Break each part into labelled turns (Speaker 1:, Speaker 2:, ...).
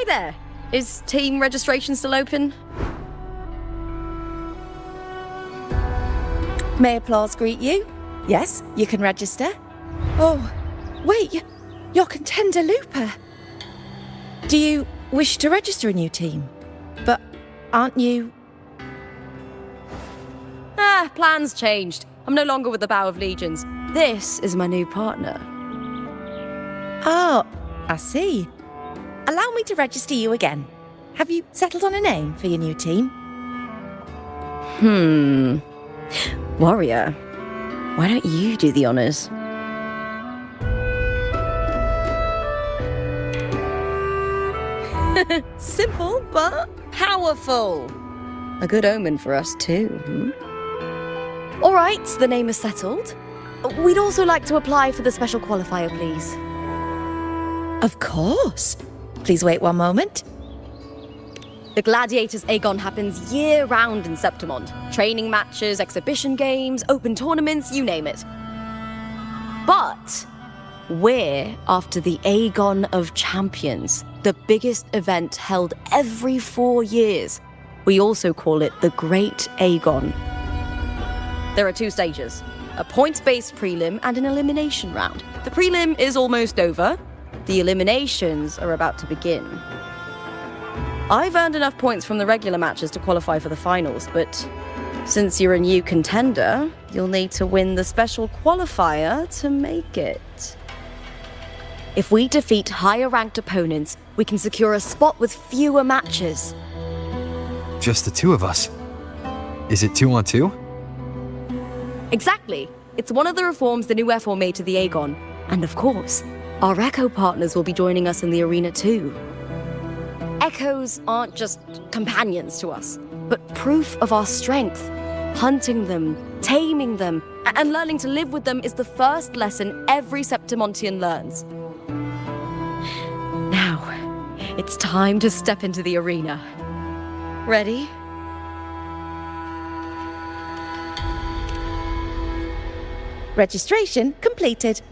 Speaker 1: Hi there! Is team registration still open?
Speaker 2: May applause greet you? Yes, you can register. Oh, wait, you're Contender Looper. Do you wish to register a new team? But aren't you...
Speaker 1: Plans changed. I'm no longer with the Bow of Legions. This is my new partner.
Speaker 2: Oh, I see. Allow me to register you again. Have you settled on a name for your new team?
Speaker 1: Warrior, why don't you do the honors? Simple, but powerful. A good omen for us too. All right, the name is settled. We'd also like to apply for the special qualifier, please.
Speaker 2: Of course. Please wait one moment.
Speaker 1: The Gladiators Aegon happens year-round in Septimond. Training matches, exhibition games, open tournaments, you name it. But we're after the Aegon of Champions, the biggest event held every 4 years. We also call it the Great Aegon. There are 2 stages, a points-based prelim and an elimination round. The prelim is almost over. The eliminations are about to begin. I've earned enough points from the regular matches to qualify for the finals, but since you're a new contender, you'll need to win the special qualifier to make it. If we defeat higher-ranked opponents, we can secure a spot with fewer matches.
Speaker 3: Just the 2 of us. Is it 2-on-2?
Speaker 1: Exactly. It's one of the reforms the new FO made to the Aegon. And of course, our Echo partners will be joining us in the arena too. Echoes aren't just companions to us, but proof of our strength. Hunting them, taming them, and learning to live with them is the first lesson every Septimontian learns. Now, it's time to step into the arena. Ready?
Speaker 2: Registration completed.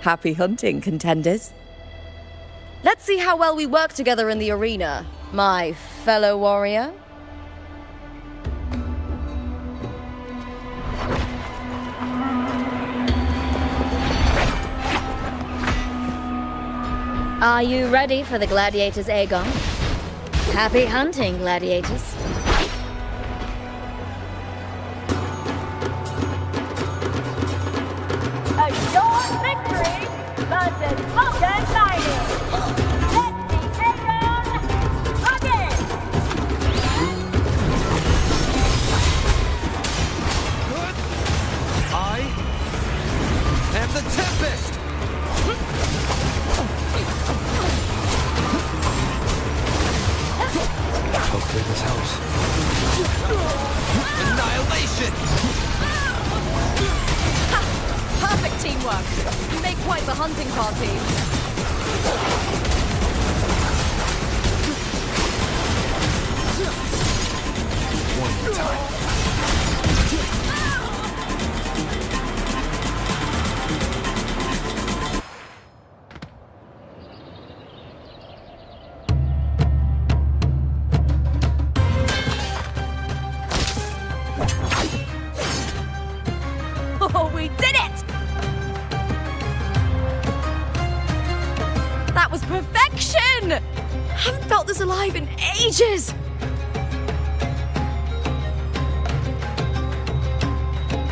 Speaker 2: Happy hunting, contenders.
Speaker 1: Let's see how well we work together in the arena, my fellow warrior.
Speaker 4: Are you ready for the Gladiators Aegon? Happy hunting, Gladiators.
Speaker 5: A short victory versus Vulcan Lightning. Let the Aegon begin!
Speaker 3: I am the Tempest! Hopefully this helps. Annihilation!
Speaker 1: Perfect teamwork. You make quite the hunting party.
Speaker 3: One more time.
Speaker 1: Oh, we did it! That was perfection! Haven't felt this alive in ages!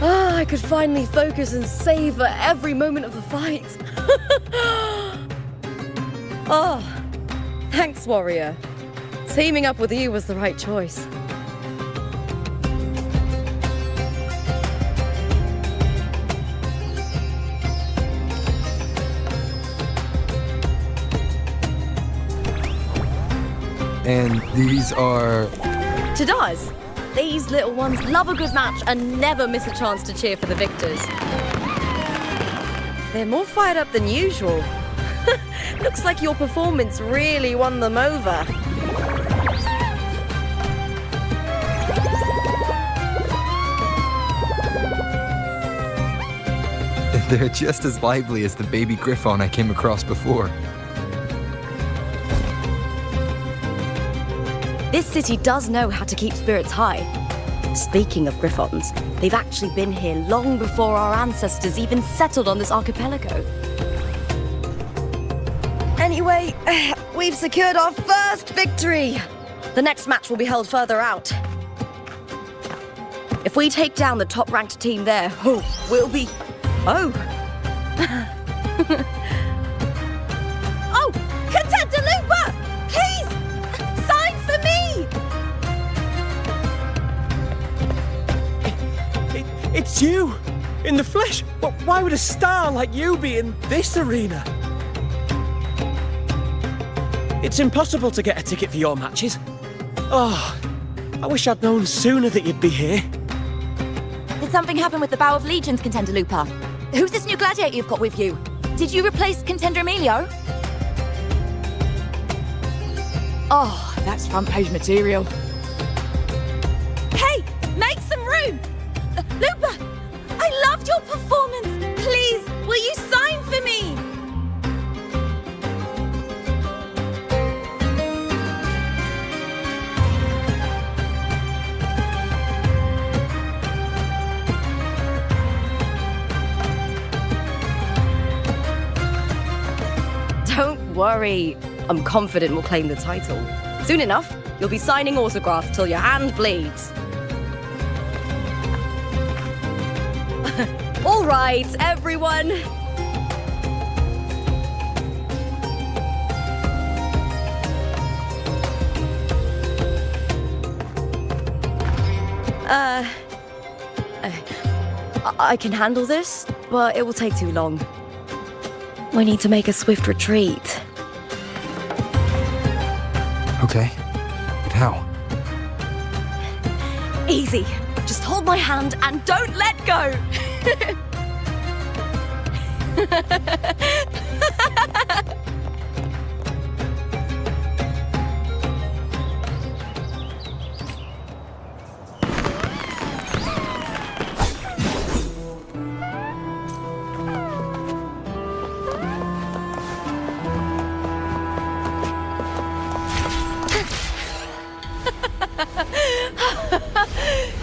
Speaker 1: I could finally focus and savor every moment of the fight. Oh, thanks, warrior. Teaming up with you was the right choice.
Speaker 3: And these are...
Speaker 1: Tadars, these little ones love a good match and never miss a chance to cheer for the victors. They're more fired up than usual. Looks like your performance really won them over.
Speaker 3: They're just as lively as the baby Griffon I came across before.
Speaker 1: This city does know how to keep spirits high. Speaking of Griffons, they've actually been here long before our ancestors even settled on this archipelago. Anyway, we've secured our first victory. The next match will be held further out. If we take down the top-ranked team there, we'll be... Oh! Oh! Contender Lupa! Please! Sign for me!
Speaker 6: It's you! In the flesh! But why would a star like you be in this arena? It's impossible to get a ticket for your matches. Oh, I wish I'd known sooner that you'd be here.
Speaker 2: Did something happen with the Bow of Legions, Contender Lupa? Who's this new gladiator you've got with you? Did you replace Contender Emilio? Oh, that's front page material. Hey, make some room! Lupa, I loved your performance. Please, will you sign for me?
Speaker 1: Don't worry. I'm confident we'll claim the title. Soon enough, you'll be signing autographs till your hand bleeds. All right, everyone. I can handle this, but it will take too long. We need to make a swift retreat.
Speaker 3: Okay. But how?
Speaker 1: Easy. Just hold my hand and don't let go.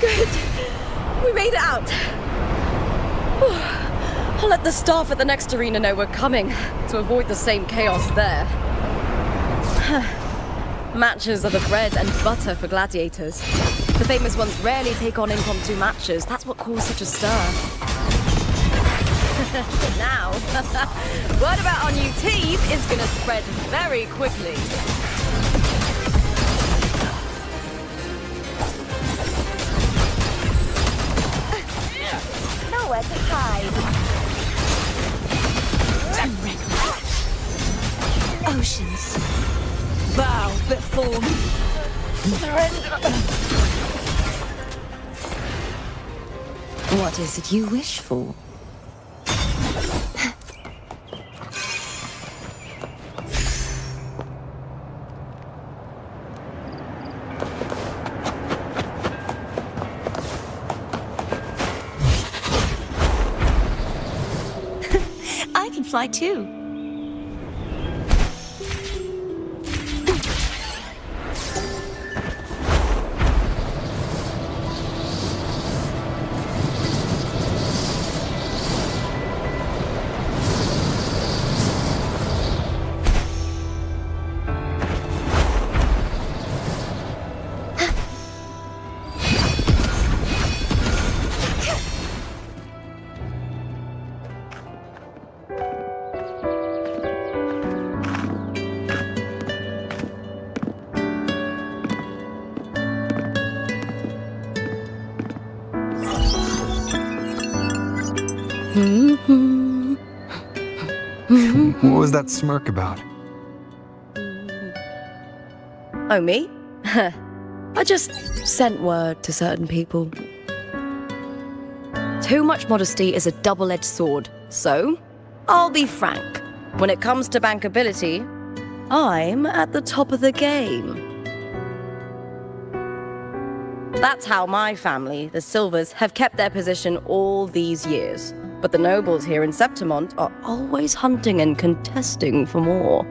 Speaker 1: Good. We made it out. I'll let the staff at the next arena know we're coming to avoid the same chaos there. Matches are the bread and butter for gladiators. The famous ones rarely take on impromptu matches. That's what caused such a stir. Now, word about our new team is going to spread very quickly.
Speaker 5: Nowhere to hide.
Speaker 2: Oceans, bow before me. What is it you wish for? I can fly too.
Speaker 3: What was that smirk about?
Speaker 1: Oh, me? I just sent word to certain people. Too much modesty is a double-edged sword, so I'll be frank. When it comes to bankability, I'm at the top of the game. That's how my family, the Silvers, have kept their position all these years. But the nobles here in Septimont are always hunting and contesting for more.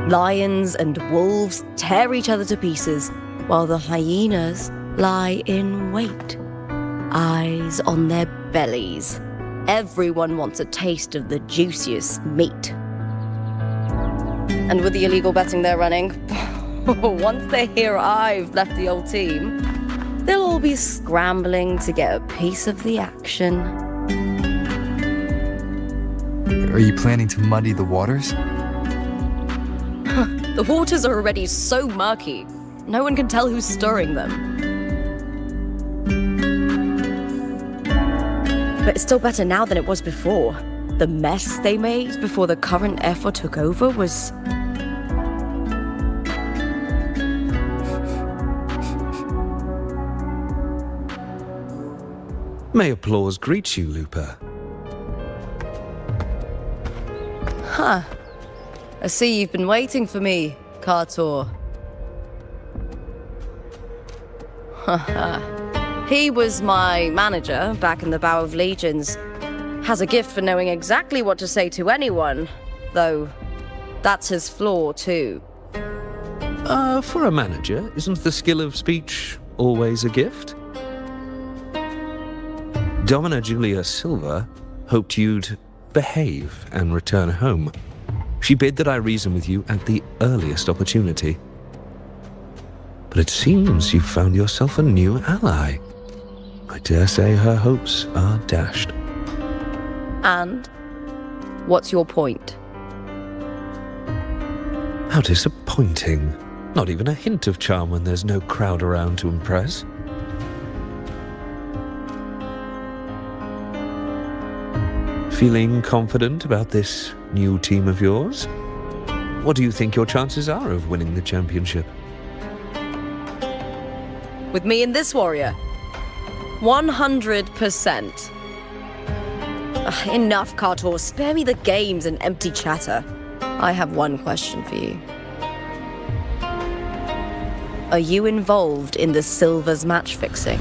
Speaker 1: Lions and wolves tear each other to pieces, while the hyenas lie in wait, eyes on their bellies. Everyone wants a taste of the juiciest meat. And with the illegal betting they're running, once they hear I've left the old team, they'll all be scrambling to get a piece of the action.
Speaker 3: Are you planning to muddy the waters?
Speaker 1: The waters are already so murky, no one can tell who's stirring them. But it's still better now than it was before. The mess they made before the current effort took over was...
Speaker 7: May applause greet you, Lupa.
Speaker 1: Huh. I see you've been waiting for me, Kartor. He was my manager back in the Bow of Legions. Has a gift for knowing exactly what to say to anyone, though that's his flaw too.
Speaker 7: For a manager, isn't the skill of speech always a gift? Domina Julia Silva hoped you'd behave and return home. She bid that I reason with you at the earliest opportunity. But it seems you've found yourself a new ally. I dare say her hopes are dashed.
Speaker 1: And? What's your point?
Speaker 7: How disappointing. Not even a hint of charm when there's no crowd around to impress. Feeling confident about this new team of yours? What do you think your chances are of winning the championship?
Speaker 1: With me and this warrior? 100%. Enough, Kartor. Spare me the games and empty chatter. I have one question for you. Are you involved in the Silver's match fixing?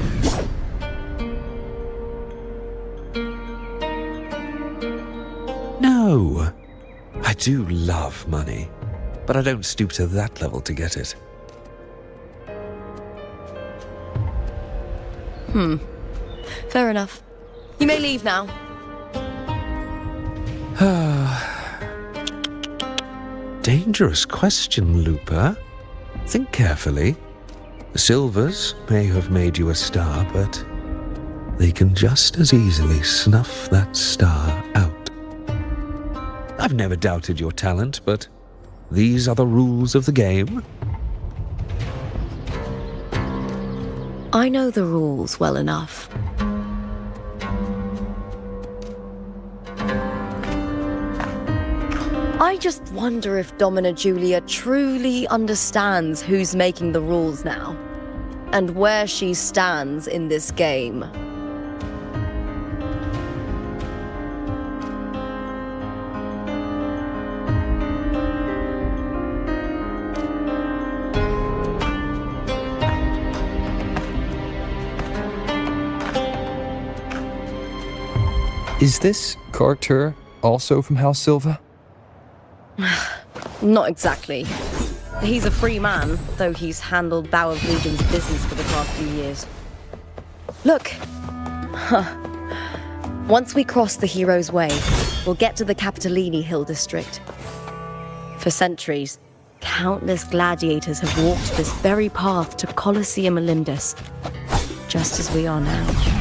Speaker 7: No. I do love money, but I don't stoop to that level to get it.
Speaker 1: Fair enough. You may leave now.
Speaker 7: Dangerous question, Lupa. Think carefully. The Silvers may have made you a star, but they can just as easily snuff that star out. I've never doubted your talent, but these are the rules of the game.
Speaker 1: I know the rules well enough. I just wonder if Domina Julia truly understands who's making the rules now, and where she stands in this game.
Speaker 3: Is this Kartur also from House Silva?
Speaker 1: Not exactly. He's a free man, though he's handled Bow of Legion's business for the past few years. Look. Once we cross the Hero's Way, we'll get to the Capitolini Hill district. For centuries, countless gladiators have walked this very path to Colosseum Olympus, just as we are now.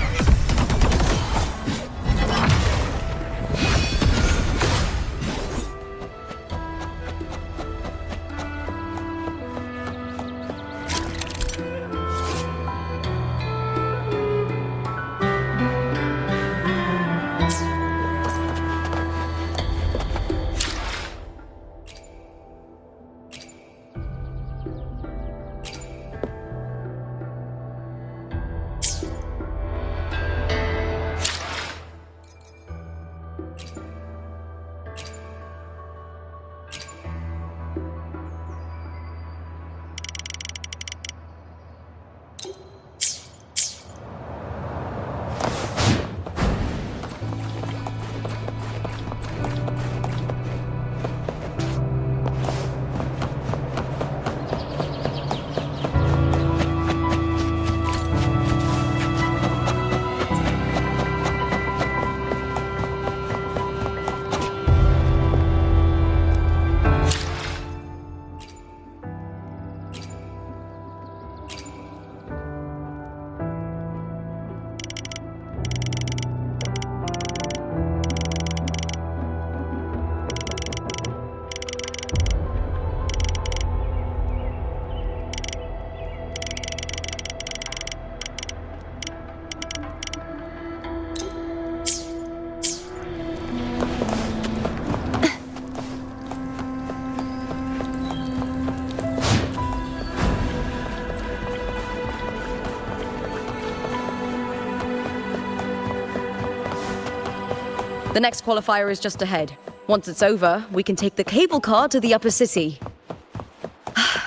Speaker 1: The next qualifier is just ahead. Once it's over, we can take the cable car to the upper city.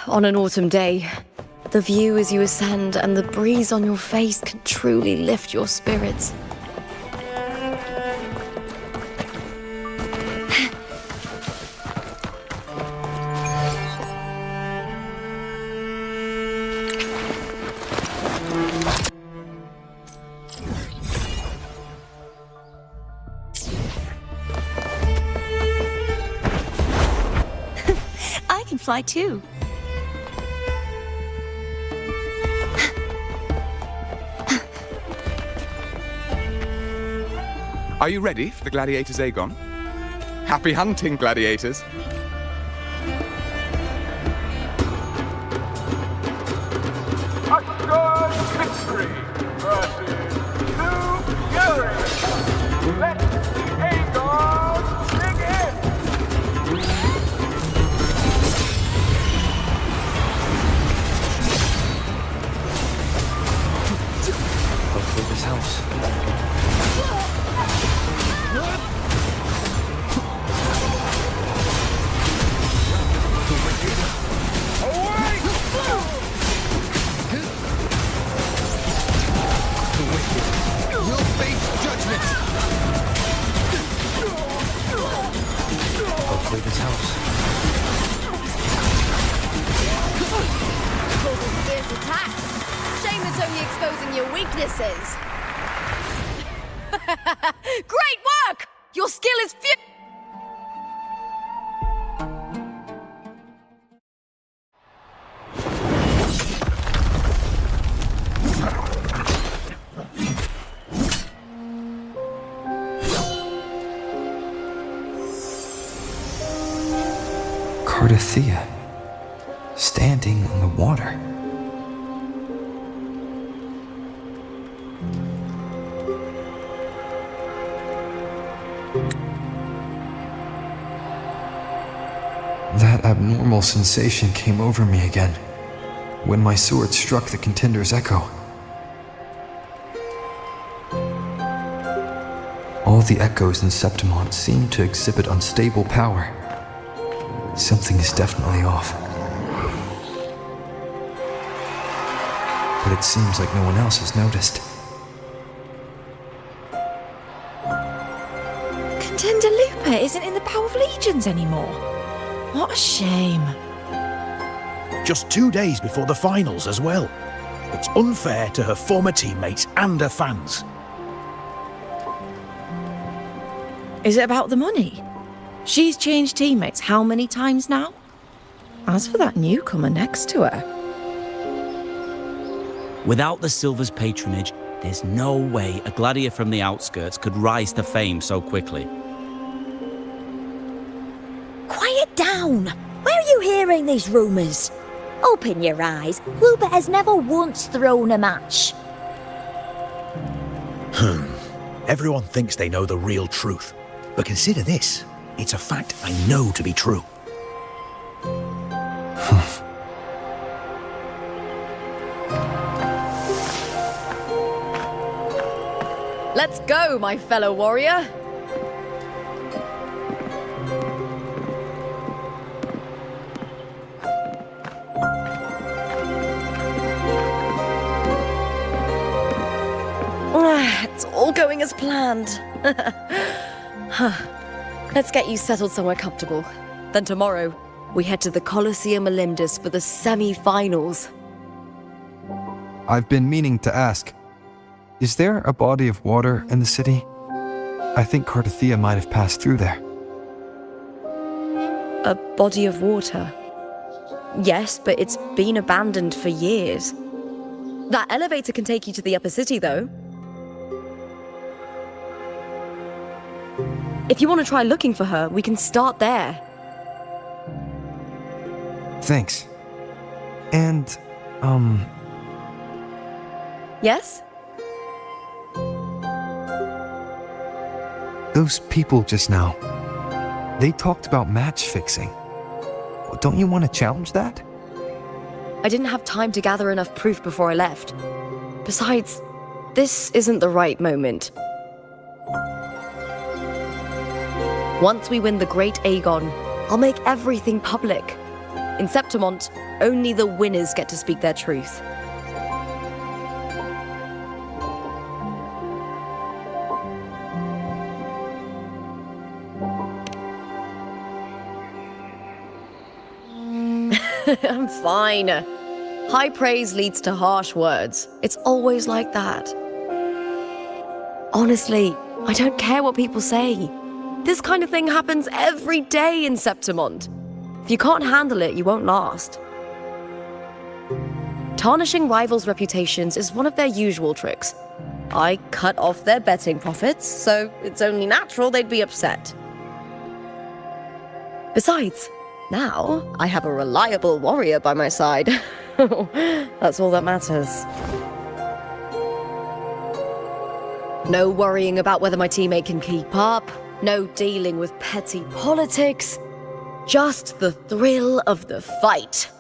Speaker 1: On an autumn day, the view as you ascend and the breeze on your face can truly lift your spirits.
Speaker 2: I can fly too.
Speaker 8: Are you ready for the gladiators, Aegon? Happy hunting, gladiators!
Speaker 9: Assured victory versus New Fury! Let the Aegon begin!
Speaker 3: Hopefully this helps.
Speaker 10: Will face judgment.
Speaker 3: Hopefully this helps.
Speaker 1: Fierce attacks. Shame it's only exposing your weaknesses. Great work! Your skill is
Speaker 3: Cardothea, standing on the water. That abnormal sensation came over me again when my sword struck the contender's echo. All the echoes in Septimont seem to exhibit unstable power. Something is definitely off. But it seems like no one else has noticed.
Speaker 2: Contender Lupa isn't in the Power of Legions anymore. What a shame.
Speaker 11: Just 2 days before the finals as well. It's unfair to her former teammates and her fans.
Speaker 2: Is it about the money? She's changed teammates how many times now? As for that newcomer next to her,
Speaker 12: Without the Silver's patronage, there's no way a gladiator from the outskirts could rise to fame so quickly.
Speaker 4: Quiet down! Where are you hearing these rumours? Open your eyes. Lupa has never once thrown a match.
Speaker 11: Everyone thinks they know the real truth. But consider this. It's a fact I know to be true.
Speaker 1: Let's go, my fellow warrior! It's all going as planned. Let's get you settled somewhere comfortable. Then tomorrow, we head to the Colosseum Olympus for the semi-finals.
Speaker 3: I've been meaning to ask, is there a body of water in the city? I think Cardothea might have passed through there.
Speaker 1: A body of water? Yes, but it's been abandoned for years. That elevator can take you to the upper city, though. If you want to try looking for her, we can start there.
Speaker 3: Thanks. And,
Speaker 1: Yes?
Speaker 3: those people just now, they talked about match fixing. Don't you want to challenge that?
Speaker 1: I didn't have time to gather enough proof before I left. Besides, this isn't the right moment. Once we win the Great Aegon, I'll make everything public. In Septimont, only the winners get to speak their truth. I'm fine. High praise leads to harsh words. It's always like that. Honestly, I don't care what people say. This kind of thing happens every day in Septimont. If you can't handle it, you won't last. Tarnishing rivals' reputations is one of their usual tricks. I cut off their betting profits, so it's only natural they'd be upset. Besides, now I have a reliable warrior by my side. That's all that matters. No worrying about whether my teammate can keep up. No dealing with petty politics. Just the thrill of the fight.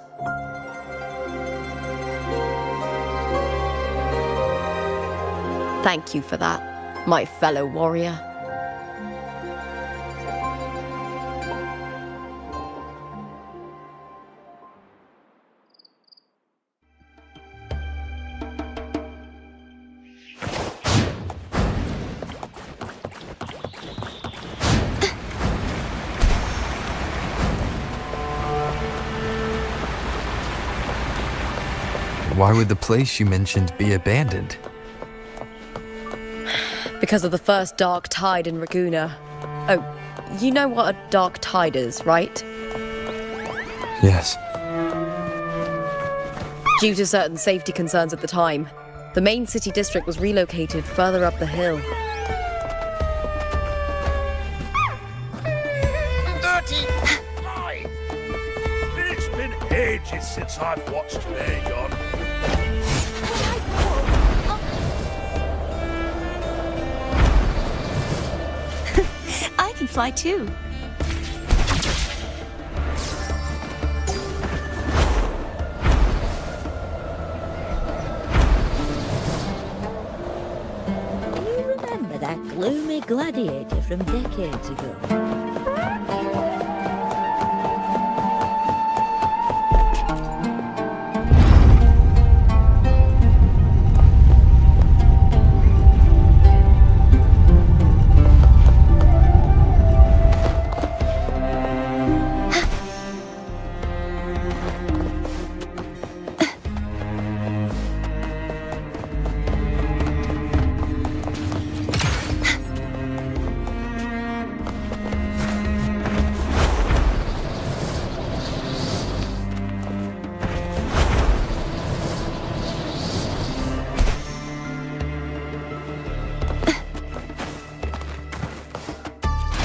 Speaker 1: Thank you for that, my fellow warrior.
Speaker 3: Why would the place you mentioned be abandoned?
Speaker 1: Because of the first dark tide in Raguna. Oh, you know what a dark tide is, right?
Speaker 3: Yes.
Speaker 1: Due to certain safety concerns at the time, the main city district was relocated further up the hill.
Speaker 11: 35! It's been ages since I've watched Aegon.
Speaker 2: I can fly too.
Speaker 4: You remember that gloomy gladiator from decades ago?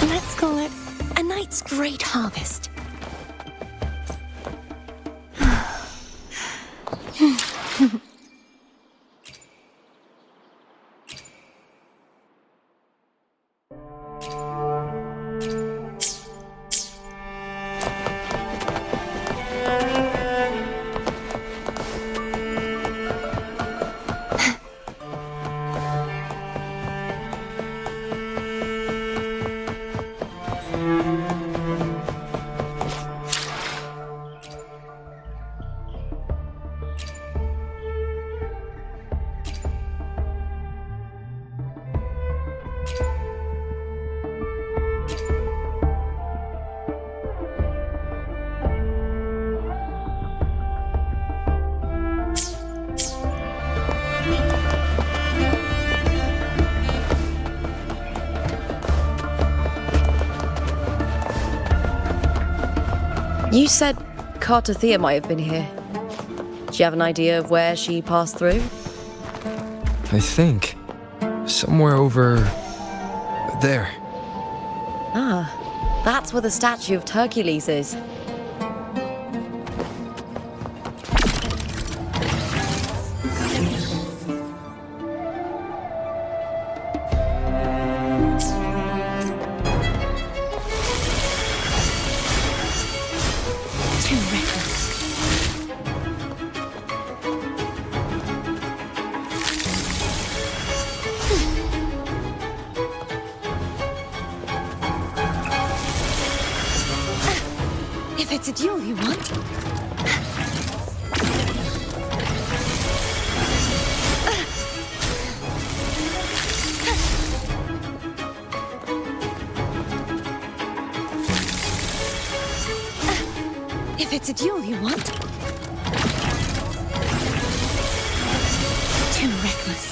Speaker 2: Let's call it a night's great harvest.
Speaker 1: You said Cartothea might have been here. Do you have an idea of where she passed through?
Speaker 3: I think. Somewhere over there.
Speaker 1: Ah, that's where the statue of Hercules is.
Speaker 2: Too reckless.
Speaker 1: If it's a duel you want. If it's a duel you want. Too reckless.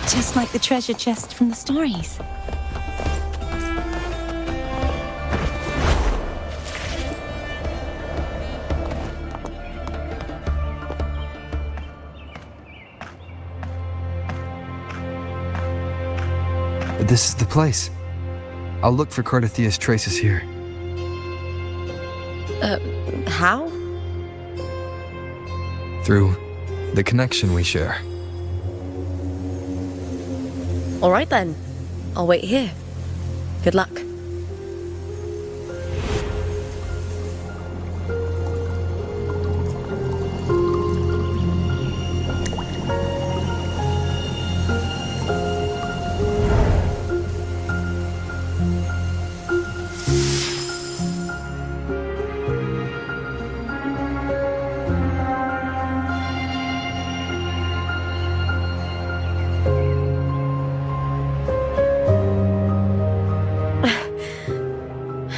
Speaker 2: Just like the treasure chest from the stories.
Speaker 3: This is the place. I'll look for Cardathia's traces here.
Speaker 1: How?
Speaker 3: Through the connection we share.
Speaker 1: All right then. I'll wait here. Good luck.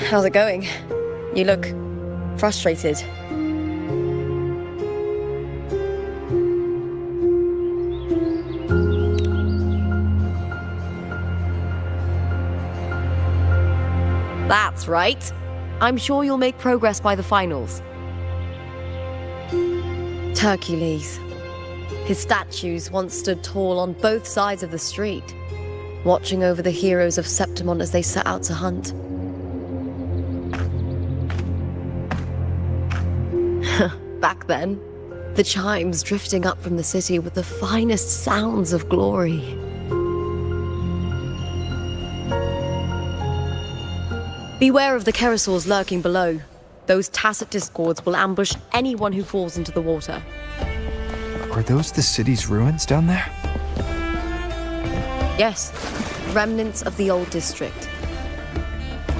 Speaker 1: How's it going? You look frustrated. That's right. I'm sure you'll make progress by the finals. Hercules. His statues once stood tall on both sides of the street, watching over the heroes of Septimon as they set out to hunt. Back then, the chimes drifting up from the city with the finest sounds of glory. Beware of the Kerosaurs lurking below. Those tacit discords will ambush anyone who falls into the water.
Speaker 3: Are those the city's ruins down there?
Speaker 1: Yes, remnants of the old district.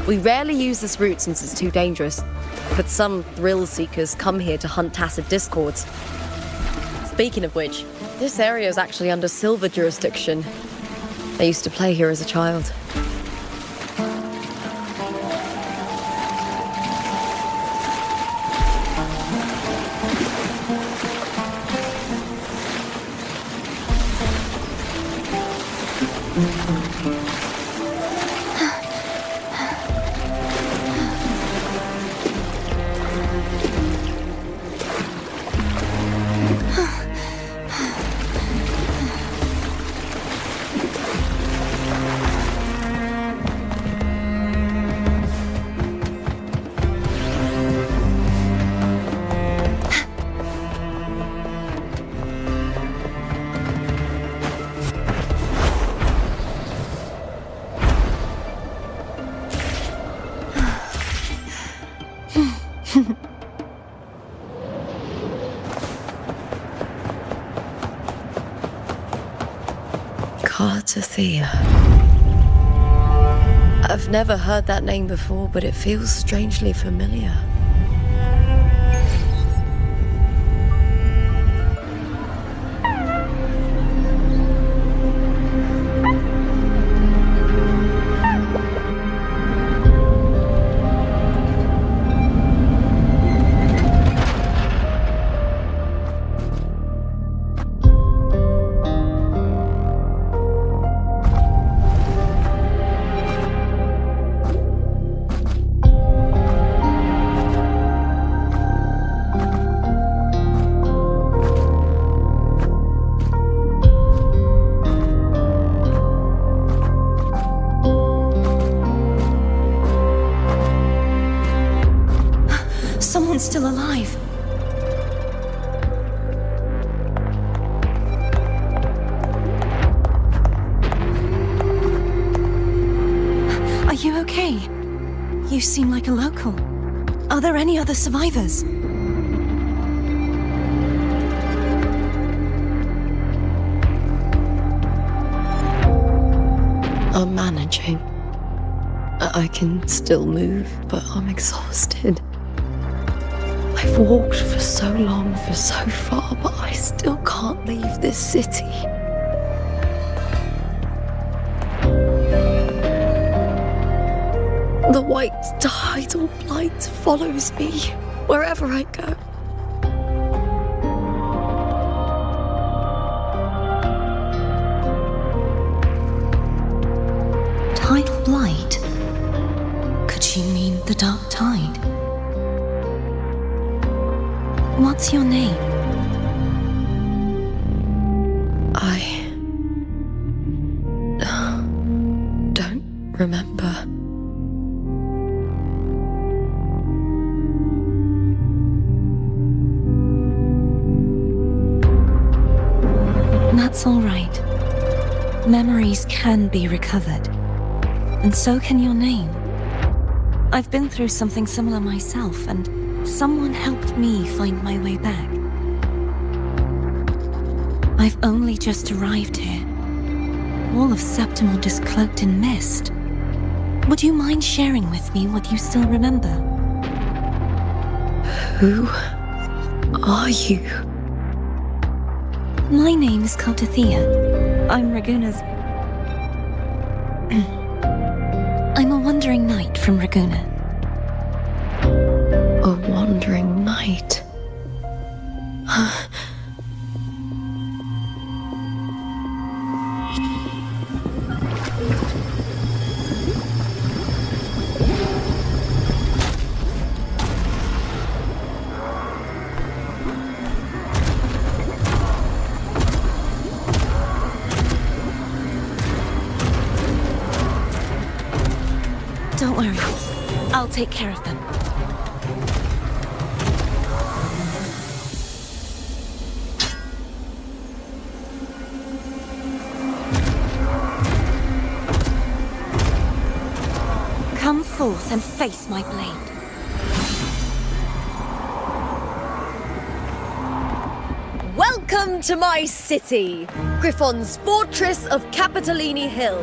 Speaker 1: We rarely use this route since it's too dangerous, but some thrill-seekers come here to hunt tacit discords. Speaking of which, this area is actually under Silver jurisdiction. I used to play here as a child. Cardathia. I've never heard that name before, but it feels strangely familiar.
Speaker 2: still alive. Are you okay? You seem like a local. Are there any other survivors?
Speaker 1: I'm managing. I can still move, but I'm exhausted. I've walked for so long, for so far, but I still can't leave this city. The white tidal blight follows me wherever I go.
Speaker 2: Tidal blight? Could she mean the dark tide? What's your name?
Speaker 1: I don't remember.
Speaker 2: That's all right. Memories can be recovered. And so can your name. I've been through something similar myself, and someone helped me find my way back. I've only just arrived here. All of Septimont is cloaked in mist. Would you mind sharing with me what you still remember?
Speaker 1: Who are you?
Speaker 2: My name is Cartathea. I'm Raguna's... I'm a wandering knight from Raguna.
Speaker 1: A wandering knight.
Speaker 2: Don't worry. I'll take care of them. Come forth and face my blade.
Speaker 1: Welcome to my city, Griffon's fortress of Capitolini Hill.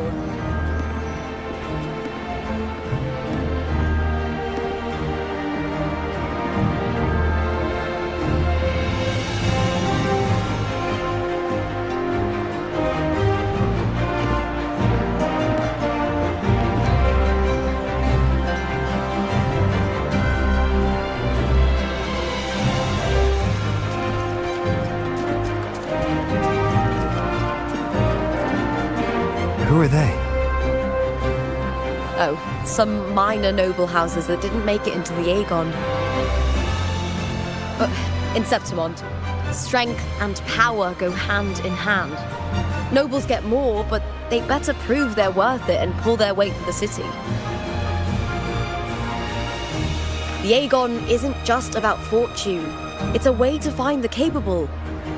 Speaker 3: Who are they?
Speaker 1: Oh, some minor noble houses that didn't make it into the Aegon. In Septimont, strength and power go hand in hand. Nobles get more, but they better prove they're worth it and pull their weight for the city. The Aegon isn't just about fortune. It's a way to find the capable.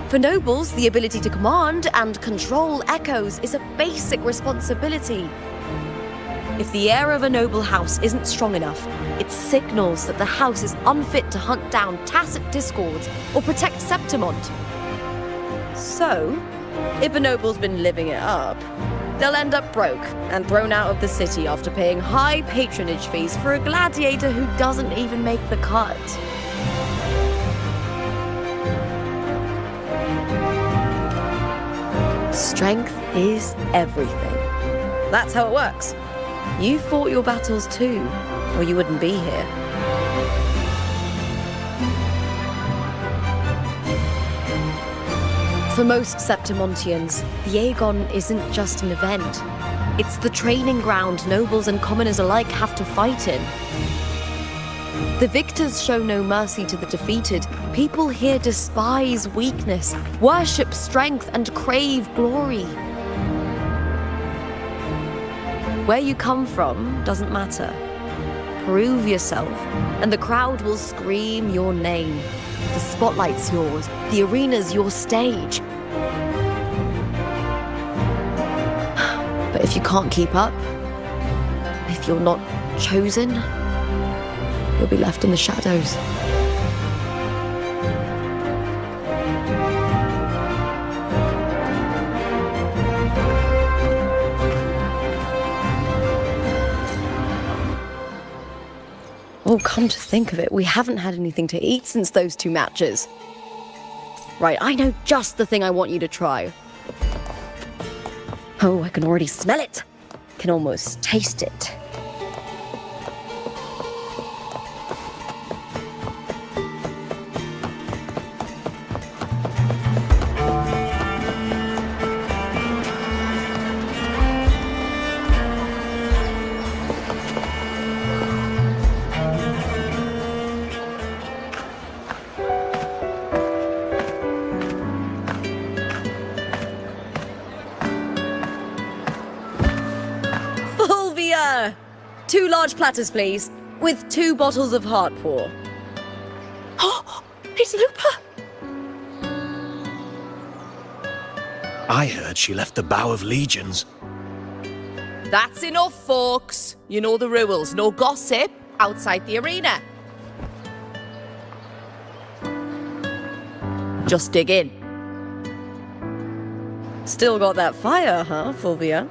Speaker 1: For nobles, the ability to command and control echoes is a basic responsibility. If the heir of a noble house isn't strong enough, it signals that the house is unfit to hunt down tacit discords or protect Septimont. So, if a noble's been living it up, they'll end up broke and thrown out of the city after paying high patronage fees for a gladiator who doesn't even make the cut. Strength is everything. That's how it works. You fought your battles too, or you wouldn't be here. For most Septimontians, the Aegon isn't just an event. It's the training ground nobles and commoners alike have to fight in. The victors show no mercy to the defeated. People here despise weakness, worship strength, and crave glory. Where you come from doesn't matter. prove yourself, and the crowd will scream your name. The spotlight's yours, the arena's your stage. But if you can't keep up, if you're not chosen, you'll be left in the shadows. Oh, come to think of it, we haven't had anything to eat since those 2 matches. Right, I know just the thing I want you to try. Oh, I can already smell it. Can almost taste it. Fulvia! 2 large platters, please, with 2 bottles of Heartpour.
Speaker 2: Oh, it's Lupa!
Speaker 11: I heard she left the Bow of Legions.
Speaker 2: That's enough, folks. You know the rules. No gossip outside the arena. Just dig in.
Speaker 1: Still got that fire, huh, Fulvia?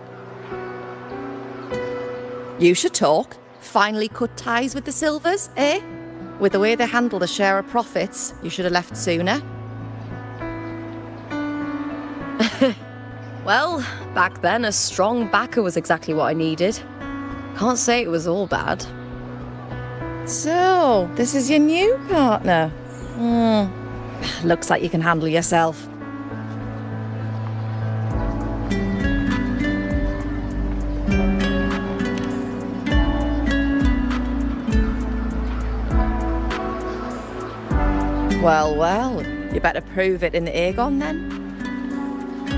Speaker 2: You should talk. Finally cut ties with the Silvers, eh? With the way they handle the share of profits, you should have left sooner.
Speaker 1: Well, back then, a strong backer was exactly what I needed. Can't say it was all bad.
Speaker 2: So, this is your new partner. Looks like you can handle yourself. Well, you better prove it in the Aegon then.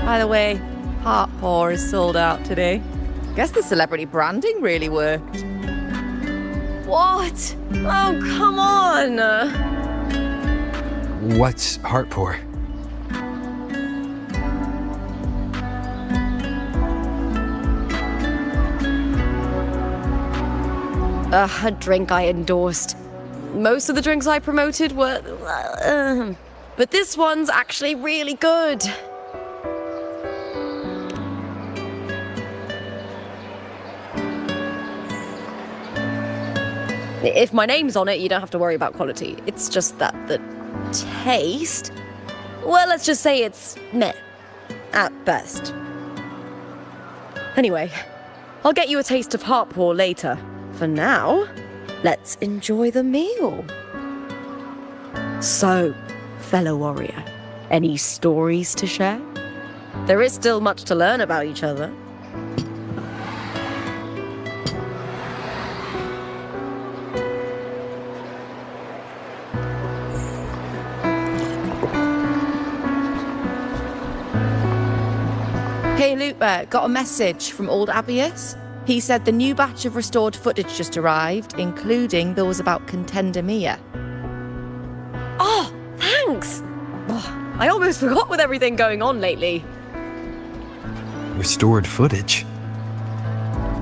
Speaker 2: By the way, Heartpour is sold out today. Guess the celebrity branding really worked.
Speaker 1: What? Oh, come on!
Speaker 3: What's Heartpour?
Speaker 1: A drink I endorsed. Most of the drinks I promoted were... but this one's actually really good. If my name's on it, you don't have to worry about quality. It's just that the taste... Well, let's just say it's meh, at best. Anyway, I'll get you a taste of Heartpour later. For now, let's enjoy the meal. So, fellow warrior, any stories to share? There is still much to learn about each other.
Speaker 2: Hey Lupa, got a message from old Abius. He said the new batch of restored footage just arrived, including those about Contender Mia.
Speaker 1: Oh, thanks! Oh, I almost forgot with everything going on lately.
Speaker 3: Restored footage?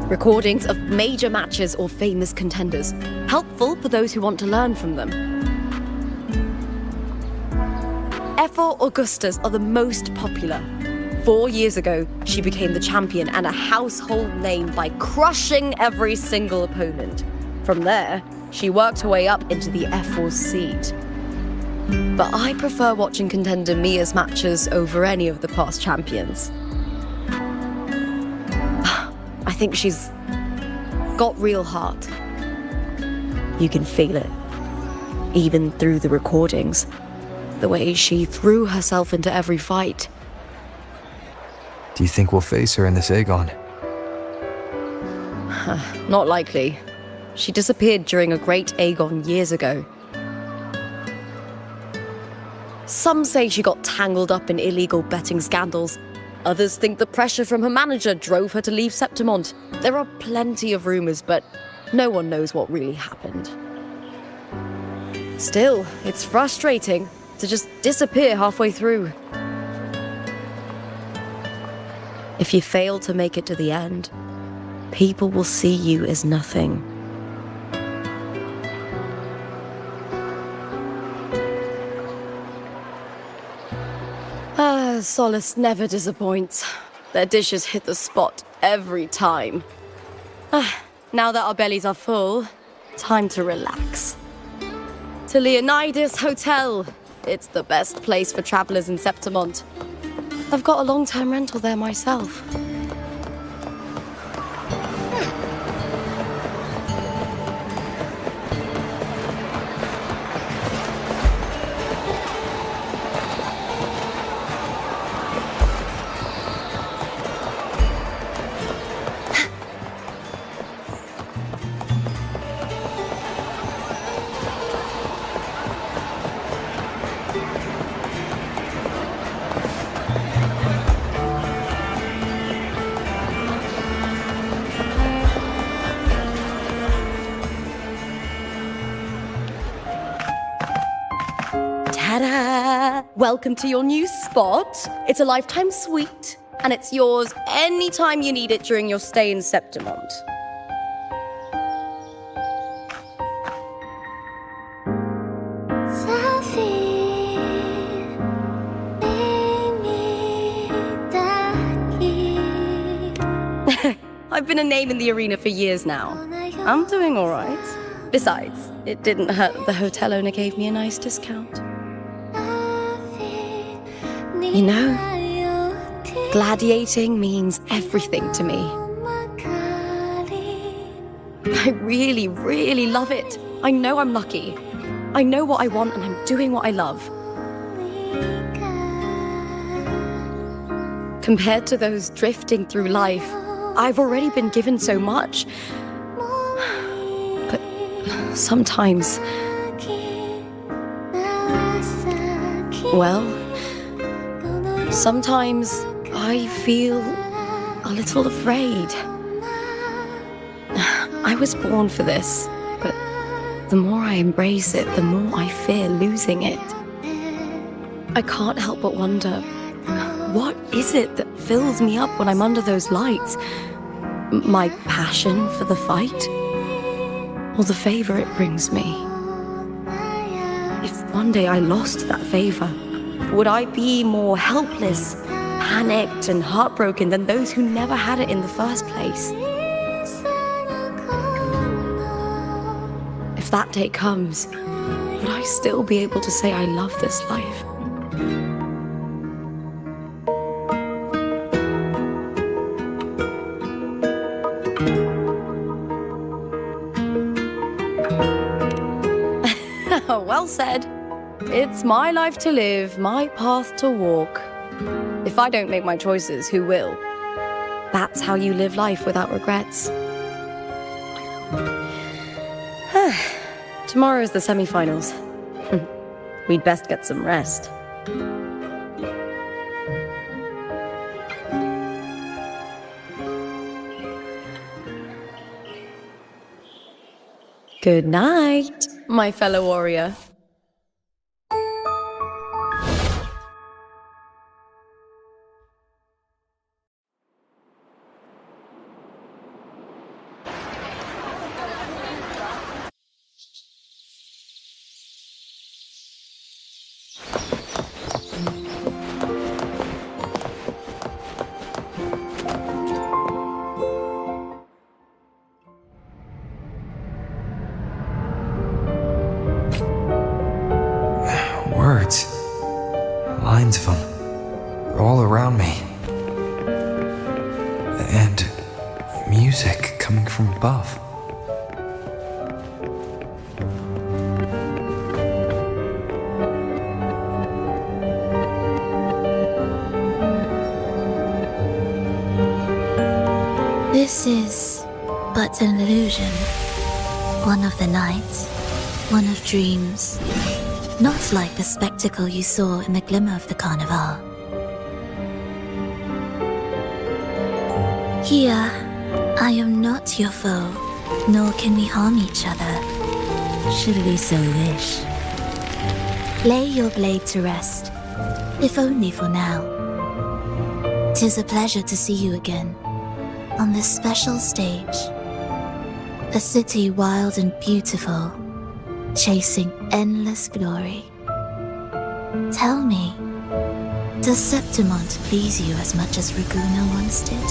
Speaker 1: Recordings of major matches or famous contenders. Helpful for those who want to learn from them. F4 Augustas are the most popular. 4 years ago, she became the champion and a household name by crushing every single opponent. From there, she worked her way up into the F4 seat. But I prefer watching Contender Mia's matches over any of the past champions. I think she's got real heart. You can feel it, even through the recordings. The way she threw herself into every fight.
Speaker 3: Do you think we'll face her in this Aegon?
Speaker 1: Not likely. She disappeared during a great Aegon years ago. Some say she got tangled up in illegal betting scandals. Others think the pressure from her manager drove her to leave Septimont. There are plenty of rumours, but No one knows what really happened. Still, it's frustrating to just disappear halfway through. If you fail to make it to the end, people will see you as nothing. Solace never disappoints. Their dishes hit the spot every time. Now that our bellies are full, time to relax. To Leonidas Hotel. It's the best place for travelers in Septimont. I've got a long-term rental there myself. Ta-da! Welcome to your new spot. It's a lifetime suite, and it's yours anytime you need it during your stay in Septimont. I've been a name in the arena for years now. I'm doing all right. Besides, it didn't hurt that the hotel owner gave me a nice discount. You know, gladiating means everything to me. I really, really love it. I know I'm lucky. I know what I want and I'm doing what I love. Compared to those drifting through life, I've already been given so much. But sometimes, well, sometimes I feel a little afraid. I was born for this, but the more I embrace it, the more I fear losing it. I can't help but wonder, what is it that fills me up when I'm under those lights? My passion for the fight? Or the favor it brings me? If one day I lost that favor, would I be more helpless, panicked, and heartbroken than those who never had it in the first place? If that day comes, would I still be able to say I love this life? Well said. It's my life to live, my path to walk. If I don't make my choices, who will? That's how you live life without regrets. Tomorrow's the semi-finals. We'd best get some rest. Good night, my fellow warrior.
Speaker 3: Words. Lines of them. All around me. And music coming from above.
Speaker 10: This is but an illusion. One of the nights, one of dreams. Not like the spectacle you saw in the glimmer of the carnival. Here, I am not your foe. nor can we harm each other, should we so wish. Lay your blade to rest, if only for now. 'Tis a pleasure to see you again, on this special stage. A city wild and beautiful, chasing endless glory. Tell me, does Septimont please you as much as Raguna once did?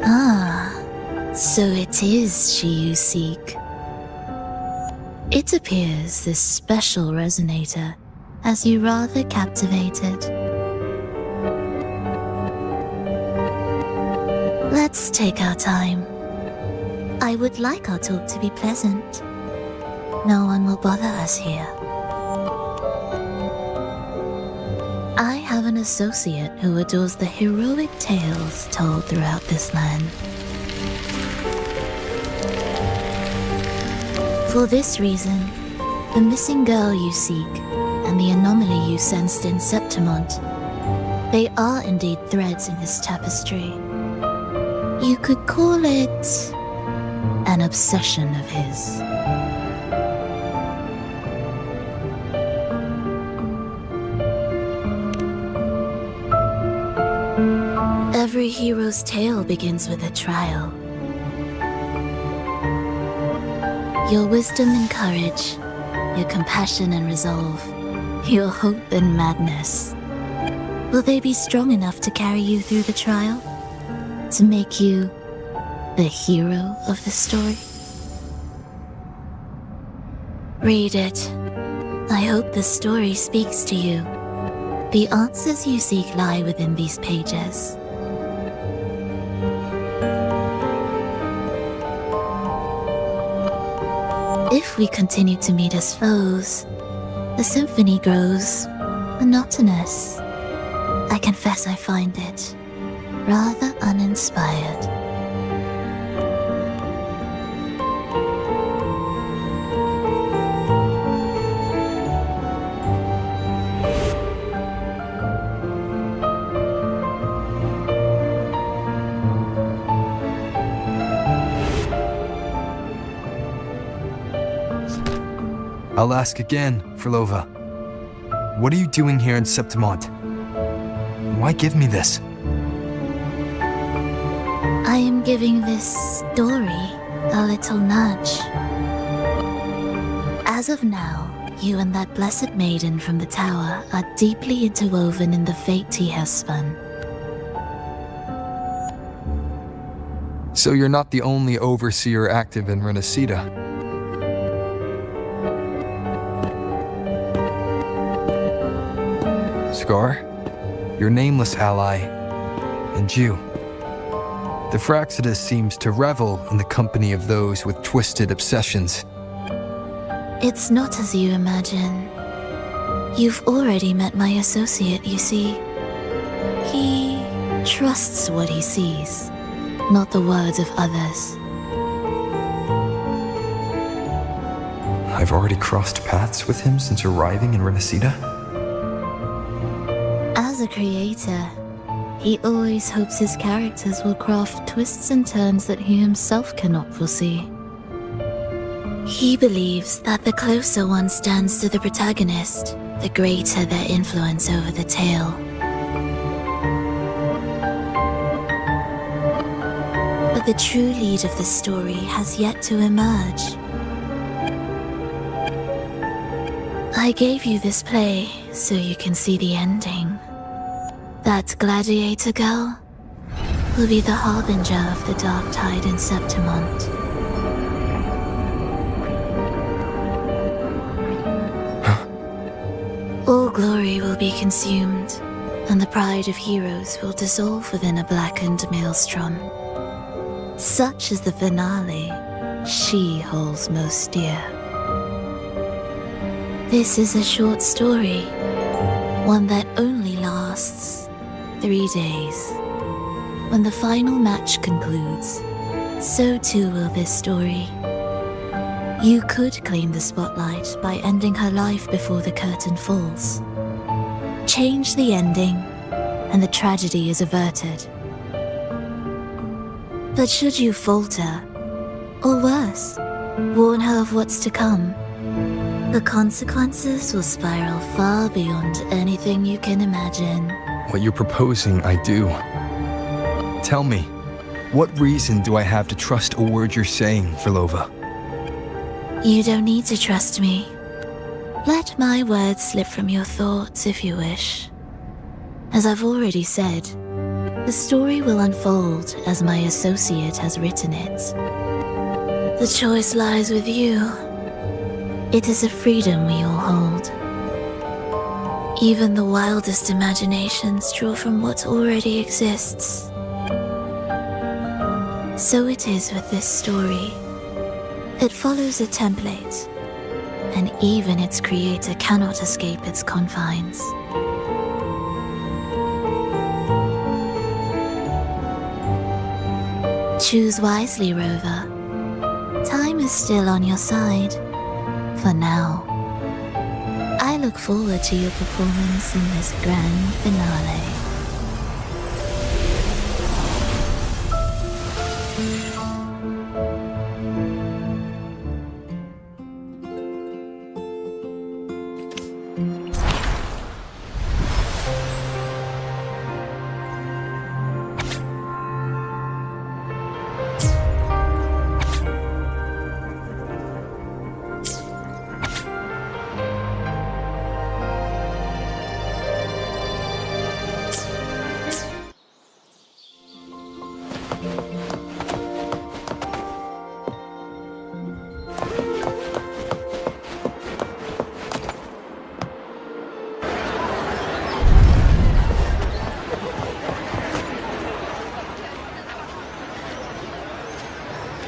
Speaker 10: Ah, so it is she you seek. It appears this special resonator has you rather captivated. Let's take our time. I would like our talk to be pleasant. No one will bother us here. I have an associate who adores the heroic tales told throughout this land. For this reason, the missing girl you seek and the anomaly you sensed in Septimont, they are indeed threads in this tapestry. You could call it an obsession of his. Every hero's tale begins with a trial. Your wisdom and courage, your compassion and resolve, your hope and madness. Will they be strong enough to carry you through the trial? To make you the hero of the story? Read it. I hope the story speaks to you. The answers you seek lie within these pages. If we continue to meet as foes, the symphony grows monotonous. I confess I find it rather uninspired.
Speaker 3: I'll ask again, Frolova. What are you doing here in Septimont? Why give me this?
Speaker 10: I am giving this story a little nudge. As of now, you and that blessed maiden from the tower are deeply interwoven in the fate he has spun.
Speaker 3: So you're not the only overseer active in Renacida. Scar, your nameless ally, and you. The Fraxidus seems to revel in the company of those with twisted obsessions.
Speaker 10: It's not as you imagine. You've already met my associate, you see. He trusts what he sees, not the words of others.
Speaker 3: I've already crossed paths with him since arriving in Renacida.
Speaker 10: As a creator, he always hopes his characters will craft twists and turns that he himself cannot foresee. He believes that the closer one stands to the protagonist, the greater their influence over the tale. But the true lead of the story has yet to emerge. I gave you this play so you can see the ending. That gladiator girl will be the harbinger of the dark tide in Septimont. All glory will be consumed, and the pride of heroes will dissolve within a blackened maelstrom. Such is the finale she holds most dear. This is a short story, one that only lasts 3 days. When the final match concludes, so too will this story. You could claim the spotlight by ending her life before the curtain falls. change the ending, and the tragedy is averted. But should you falter, or worse, warn her of what's to come, the consequences will spiral far beyond anything you can imagine.
Speaker 3: What you're proposing, I do. Tell me, what reason do I have to trust a word you're saying, Verlova?
Speaker 10: You don't need to trust me. Let my words slip from your thoughts if you wish. As I've already said, the story will unfold as my associate has written it. The choice lies with you. It is a freedom we all hold. Even the wildest imaginations draw from what already exists. So it is with this story. It follows a template, and even its creator cannot escape its confines. Choose wisely, Rover. Time is still on your side. For now. I look forward to your performance in this grand finale.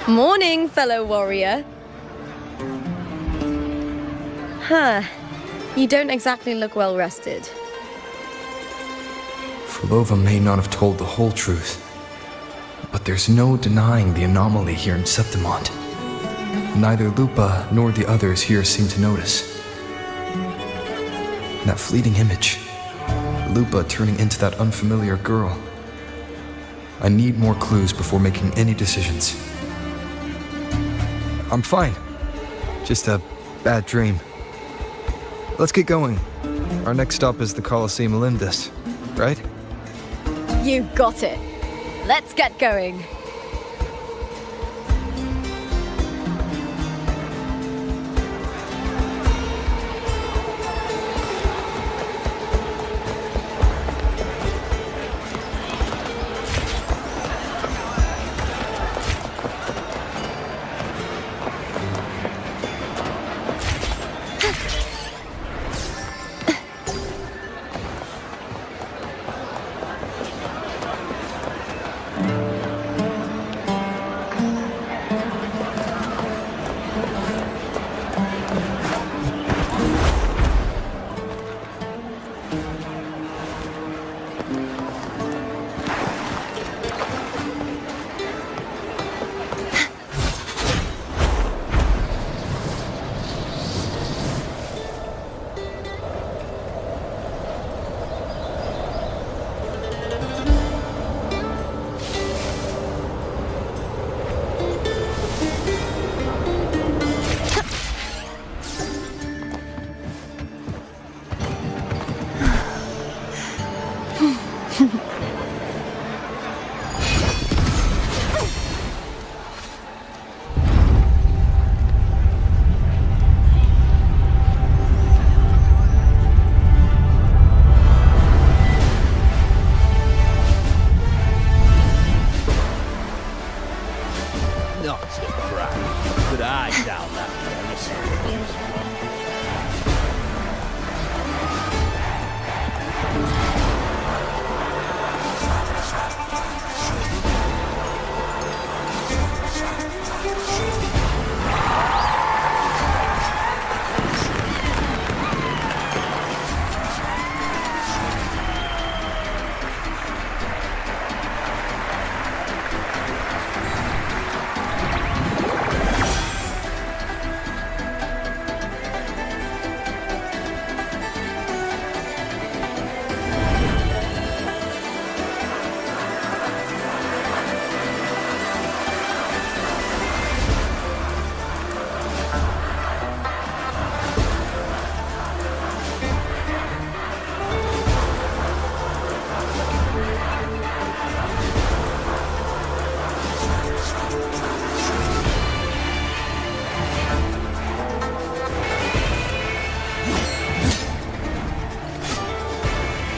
Speaker 1: Morning, fellow warrior. You don't exactly look well rested.
Speaker 3: Verlova may not have told the whole truth, but there's no denying the anomaly here in Septimont. Neither Lupa nor the others here seem to notice. That fleeting image, Lupa turning into that unfamiliar girl. I need more clues before making any decisions. I'm fine. Just a bad dream. Let's get going. Our next stop is the Colosseum Olympus, right?
Speaker 1: You got it. Let's get going.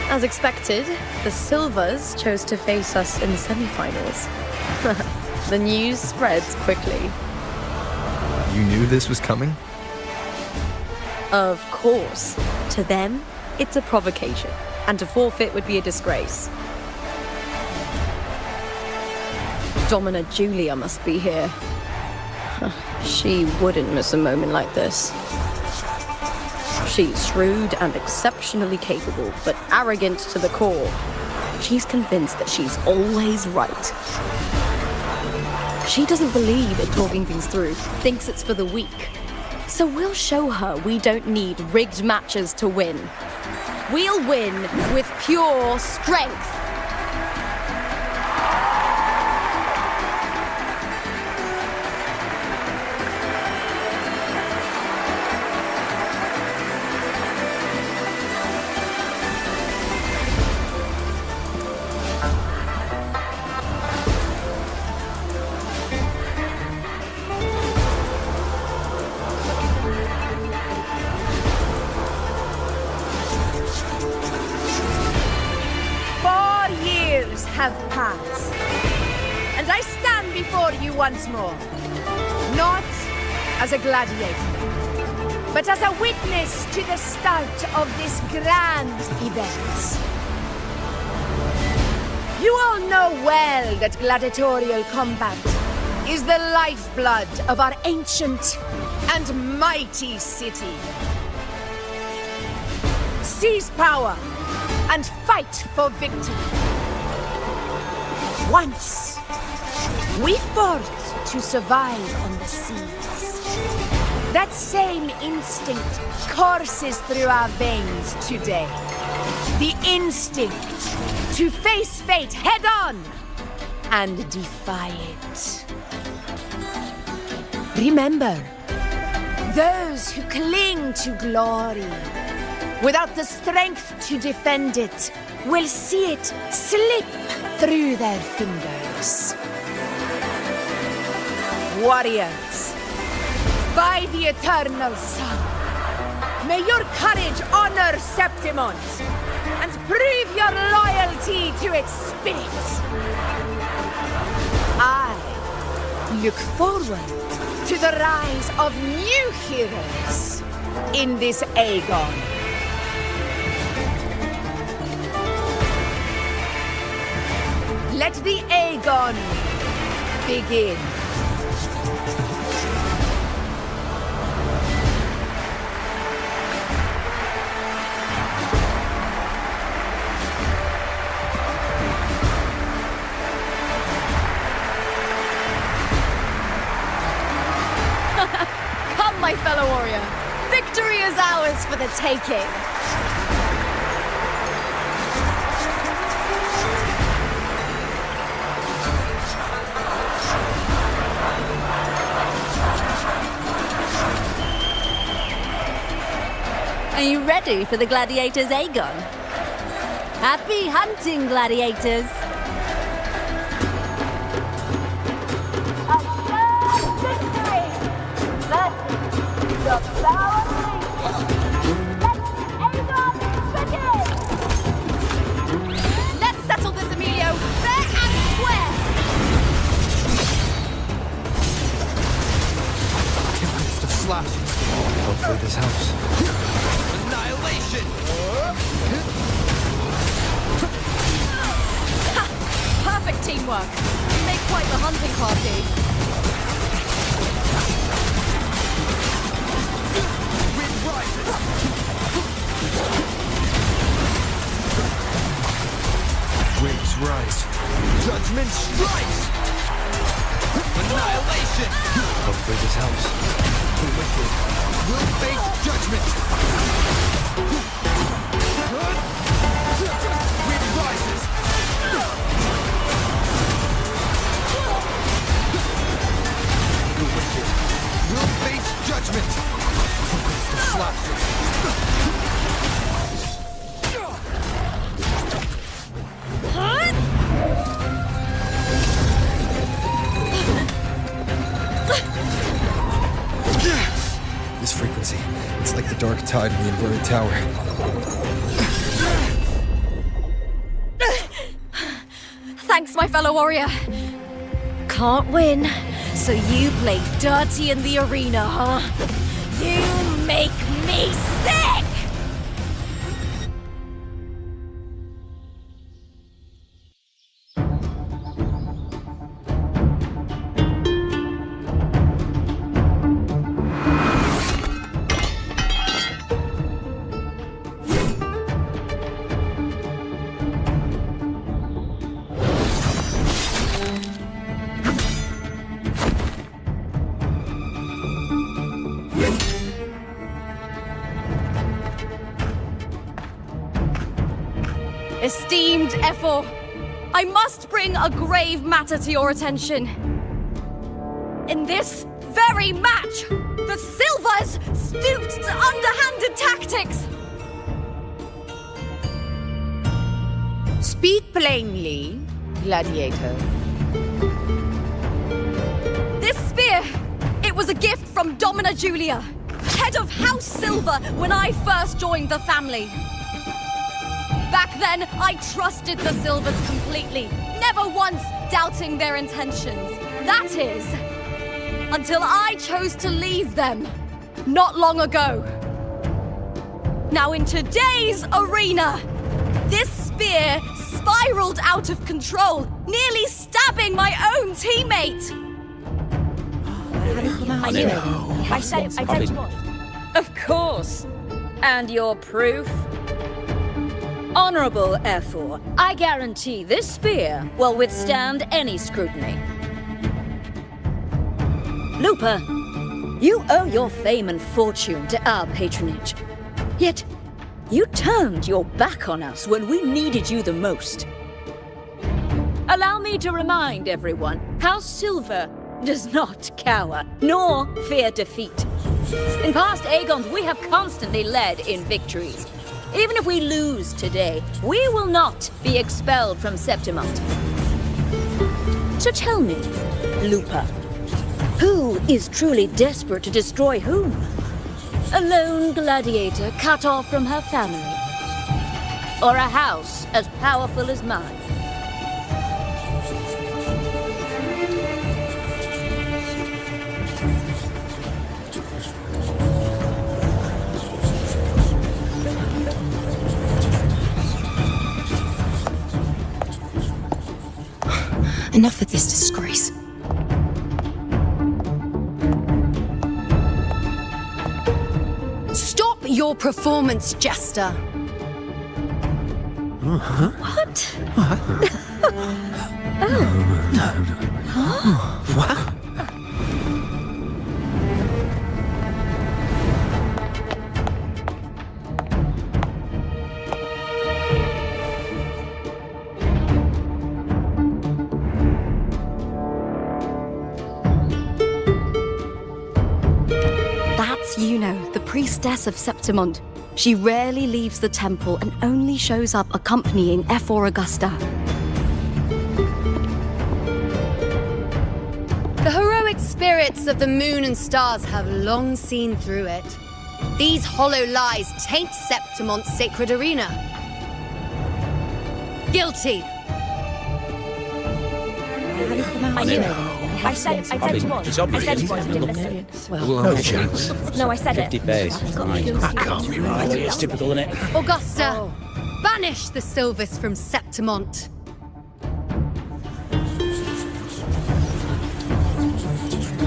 Speaker 1: As expected, the Silvers chose to face us in the semi-finals. The news spreads quickly.
Speaker 3: You knew this was coming?
Speaker 1: Of course. To them, it's a provocation, and to forfeit would be a disgrace. Domina Julia must be here. She wouldn't miss a moment like this. She's shrewd and exceptionally capable, but arrogant to the core. She's convinced that she's always right. She doesn't believe in talking things through, thinks it's for the weak. So we'll show her we don't need rigged matches to win. We'll win with pure strength.
Speaker 13: Have passed, and I stand before you once more, not as a gladiator, but as a witness to the start of this grand event. You all know well that gladiatorial combat is the lifeblood of our ancient and mighty city. Seize power and fight for victory. Once, we fought to survive on the seas. That same instinct courses through our veins today. The instinct to face fate head-on and defy it. Remember, those who cling to glory without the strength to defend it will see it slip through their fingers. Warriors, by the eternal sun, may your courage honor Septimont and prove your loyalty to its spirit. I look forward to the rise of new heroes in this Aegon. Let the Aegon begin.
Speaker 1: Come, my fellow warrior. Victory is ours for the taking.
Speaker 4: Are you ready for the gladiators, Aegon? Happy hunting, gladiators!
Speaker 5: Victory! Versus the Flower
Speaker 1: Let's settle this, Emilio, fair and square!
Speaker 3: Tempest of slashes. Hopefully this helps. Annihilation!
Speaker 1: Perfect teamwork. You make quite the hunting party.
Speaker 3: Wind rises! Waves rise. Judgment strikes! Annihilation! Hopefully this helps. The wicked will face judgment! Wind rises! The wicked will face judgment! Tempest of slashes! This frequency, it's like the dark tide in the inverted tower.
Speaker 1: Thanks, my fellow warrior. Can't win, so you play dirty in the arena, huh? You make me sick! Esteemed Ephor, I must bring a grave matter to your attention. In this very match, the Silvers stooped to underhanded tactics.
Speaker 13: Speak plainly, Gladiator.
Speaker 1: This spear, it was a gift from Domina Julia, head of House Silver when I first joined the family. Back then, I trusted the Silvers completely, never once doubting their intentions. That is, until I chose to leave them, not long ago. Now in today's arena, this spear spiraled out of control, nearly stabbing my own teammate.
Speaker 4: I knew it. I said it was.
Speaker 14: Of course. And your proof? Honorable Ephor, I guarantee this spear will withstand any scrutiny. Lupa, you owe your fame and fortune to our patronage. Yet, you turned your back on us when we needed you the most. Allow me to remind everyone, House Silver does not cower, nor fear defeat. In past Aegons, we have constantly led in victories. Even if we lose today, we will not be expelled from Septimont. So tell me, Lupa, who is truly desperate to destroy whom? A lone gladiator cut off from her family? Or a house as powerful as mine?
Speaker 2: Enough of this disgrace.
Speaker 1: Stop your performance, Jester.
Speaker 2: What?
Speaker 7: What?
Speaker 1: Juno, the priestess of Septimont. She rarely leaves the temple and only shows up accompanying Ephor Augusta.
Speaker 15: The heroic spirits of the moon and stars have long seen through it. These hollow lies taint Septimont's sacred arena. Guilty.
Speaker 4: I knew it. I said it was.
Speaker 6: It's obvious.
Speaker 4: I said it was. Didn't listen.
Speaker 6: Well, no chance.
Speaker 4: No, I said it.
Speaker 12: 50 face.
Speaker 6: That can't be right. It's typical, isn't it?
Speaker 15: Augusta, banish the Silvers from Septimont.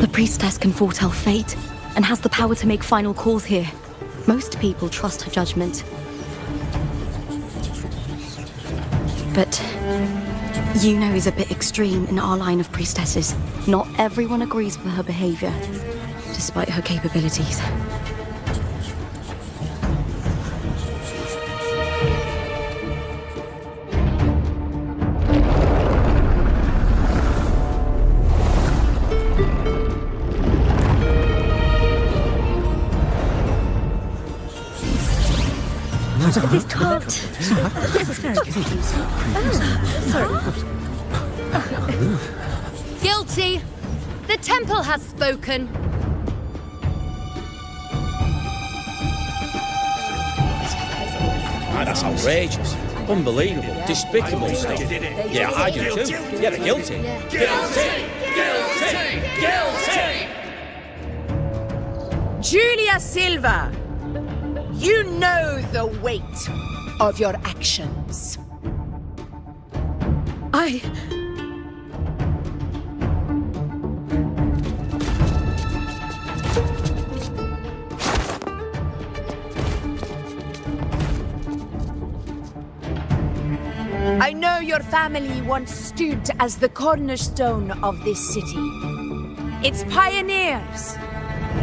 Speaker 1: The priestess can foretell fate and has the power to make final calls here. Most people trust her judgment. But Juno is a bit extreme in our line of priestesses. Not everyone agrees with her behavior, despite her capabilities.
Speaker 4: This can't. This is very confusing. Sorry.
Speaker 15: Guilty. The temple has spoken.
Speaker 6: That's outrageous. Unbelievable. Despicable stuff. Yeah, I do too. Yeah, they're guilty.
Speaker 13: Guilty! Julia Silva, you know the weight of your actions. I know your family once stood as the cornerstone of this city. Its pioneers,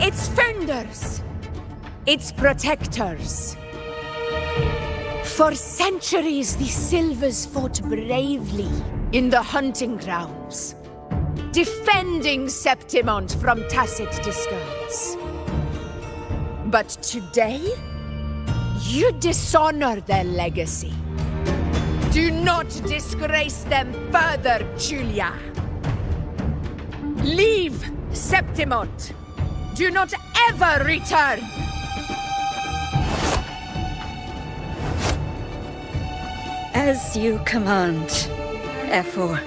Speaker 13: its founders, its protectors. For centuries, the Silvers fought bravely in the hunting grounds, defending Septimont from tacit discards. But today, you dishonor their legacy. Do not disgrace them further, Julia. Leave Septimont. Do not ever return.
Speaker 14: As you command, Efor.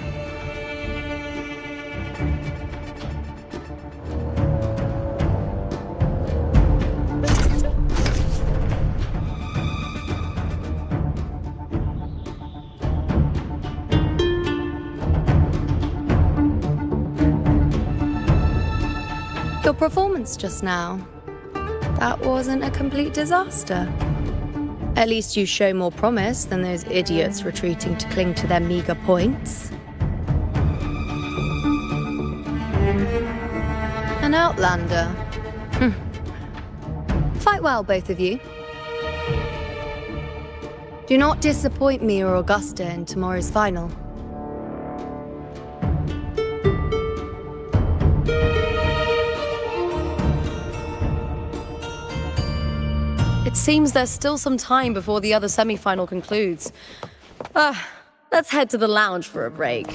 Speaker 15: Your performance just now. That wasn't a complete disaster. At least you show more promise than those idiots retreating to cling to their meager points. An outlander. Fight well, both of you. Do not disappoint me or Augusta in tomorrow's final.
Speaker 1: It seems there's still some time before the other semi-final concludes. Let's head to the lounge for a break.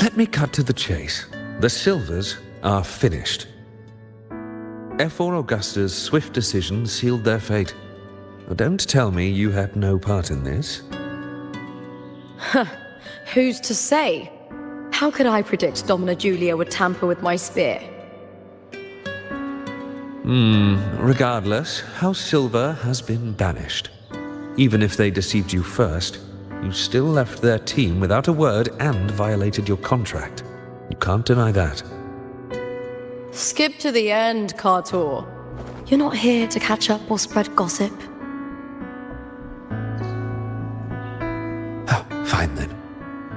Speaker 7: Let me cut to the chase. The Silvers are finished. Efor Augusta's swift decision sealed their fate. Don't tell me you had no part in this.
Speaker 1: Who's to say? How could I predict Domina Julia would tamper with my spear?
Speaker 7: Regardless, House Silver has been banished. Even if they deceived you first, you still left their team without a word and violated your contract. You can't deny that.
Speaker 1: Skip to the end, Kartor. You're not here to catch up or spread gossip.
Speaker 7: Oh, fine then.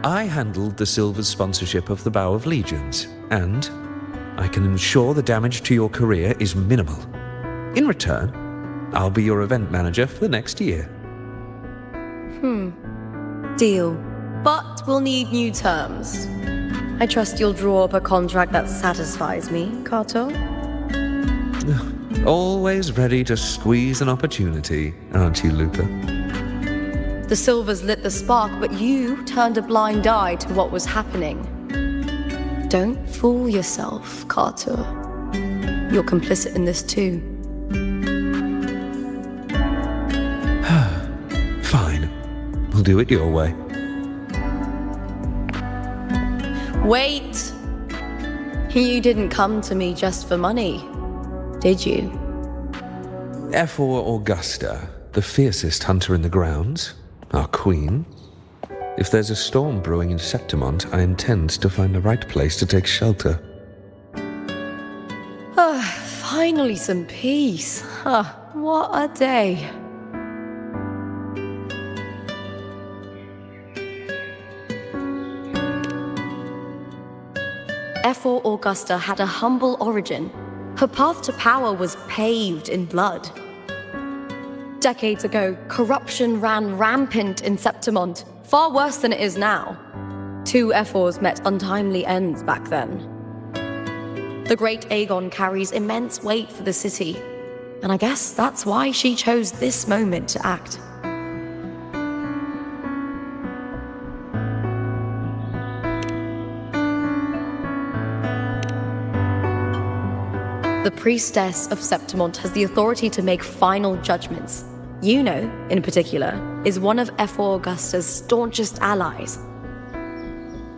Speaker 7: I handled the Silver's sponsorship of the Bow of Legions, and I can ensure the damage to your career is minimal. In return, I'll be your event manager for the next year.
Speaker 1: Deal. But we'll need new terms. I trust you'll draw up a contract that satisfies me, Kato.
Speaker 7: Always ready to squeeze an opportunity, aren't you, Lupa?
Speaker 1: The Silvers lit the spark, but you turned a blind eye to what was happening. Don't fool yourself, Kato. You're complicit in this too.
Speaker 7: Fine. We'll do it your way.
Speaker 1: Wait! You didn't come to me just for money, did you?
Speaker 7: Efor Augusta, the fiercest hunter in the grounds, our queen. If there's a storm brewing in Septimont, I intend to find the right place to take shelter.
Speaker 1: Finally some peace. What a day. Efor Augusta had a humble origin. Her path to power was paved in blood. Decades ago, corruption ran rampant in Septimont, far worse than it is now. Two Efors met untimely ends back then. The great Aegon carries immense weight for the city, and I guess that's why she chose this moment to act. The priestess of Septimont has the authority to make final judgments. Yuno, in particular, is one of Ephor Augusta's staunchest allies.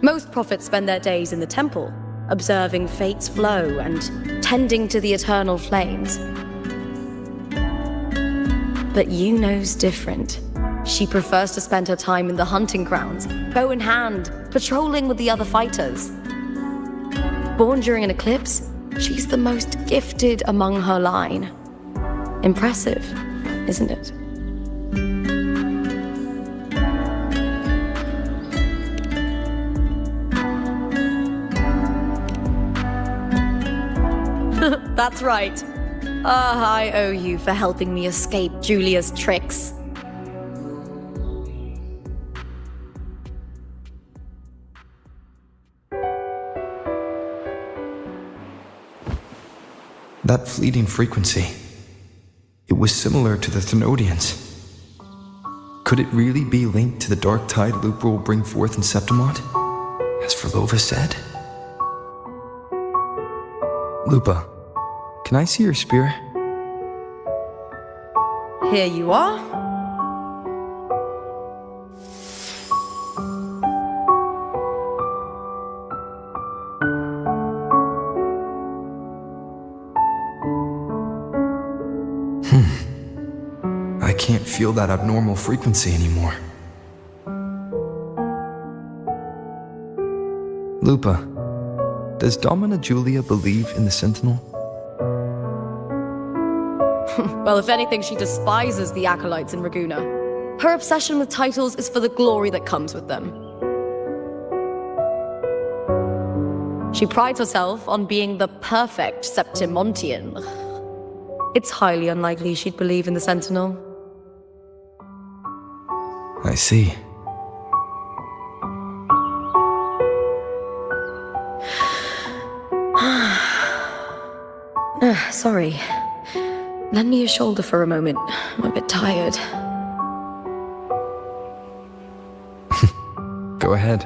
Speaker 1: Most prophets spend their days in the temple, observing fate's flow and tending to the eternal flames. But Yuno's different. She prefers to spend her time in the hunting grounds, bow in hand, patrolling with the other fighters. Born during an eclipse, she's the most gifted among her line. Impressive, isn't it? That's right. I owe you for helping me escape Julia's tricks.
Speaker 3: That fleeting frequency, it was similar to the Thenodians. Could it really be linked to the dark tide Lupa will bring forth in Septimont, as Verlova said? Lupa, can I see your spear?
Speaker 1: Here you are.
Speaker 3: I can't feel that abnormal frequency anymore. Lupa, does Domina Julia believe in the Sentinel?
Speaker 1: Well, if anything, she despises the acolytes in Raguna. Her obsession with titles is for the glory that comes with them. She prides herself on being the perfect Septimontian. It's highly unlikely she'd believe in the Sentinel.
Speaker 3: I see.
Speaker 1: Sorry. Lend me your shoulder for a moment. I'm a bit tired.
Speaker 3: Go ahead.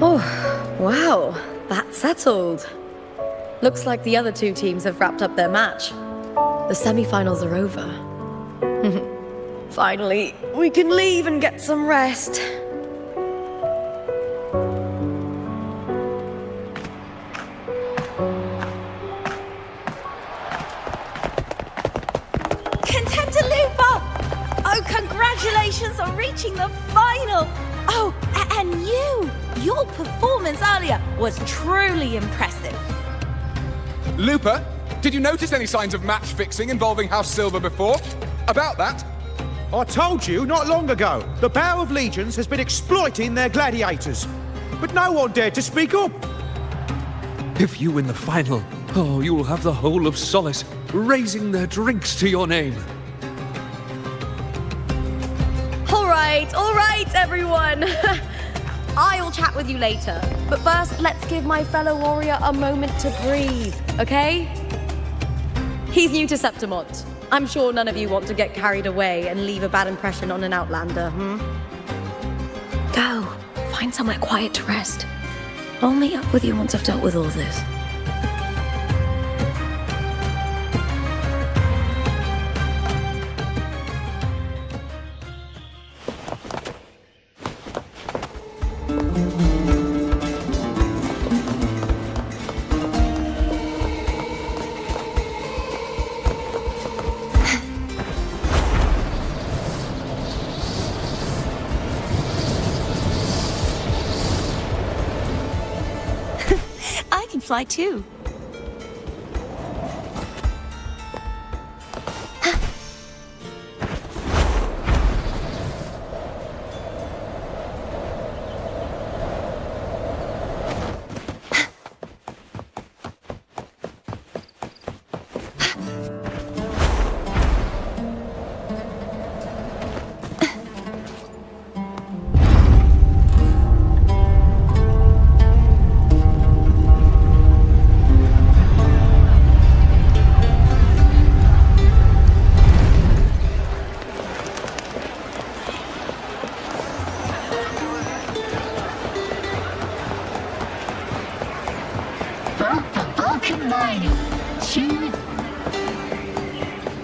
Speaker 1: Oh, wow. That's settled. Looks like the other two teams have wrapped up their match. The semi-finals are over. Finally, we can leave and get some rest.
Speaker 2: Contender Lupa! Oh, congratulations on reaching the final! Oh, and your performance earlier was truly impressive.
Speaker 8: Lupa, did you notice any signs of match fixing involving House Silver before? About that?
Speaker 11: I told you not long ago, the Bow of Legions has been exploiting their gladiators. But no one dared to speak up.
Speaker 7: If you win the final, you'll have the whole of Solace raising their drinks to your name.
Speaker 1: All right, everyone. I'll chat with you later. But first, let's give my fellow warrior a moment to breathe, okay? He's new to Septimont. I'm sure none of you want to get carried away and leave a bad impression on an outlander, Go. Find somewhere quiet to rest. I'll meet up with you once I've dealt with all this.
Speaker 2: Fly too.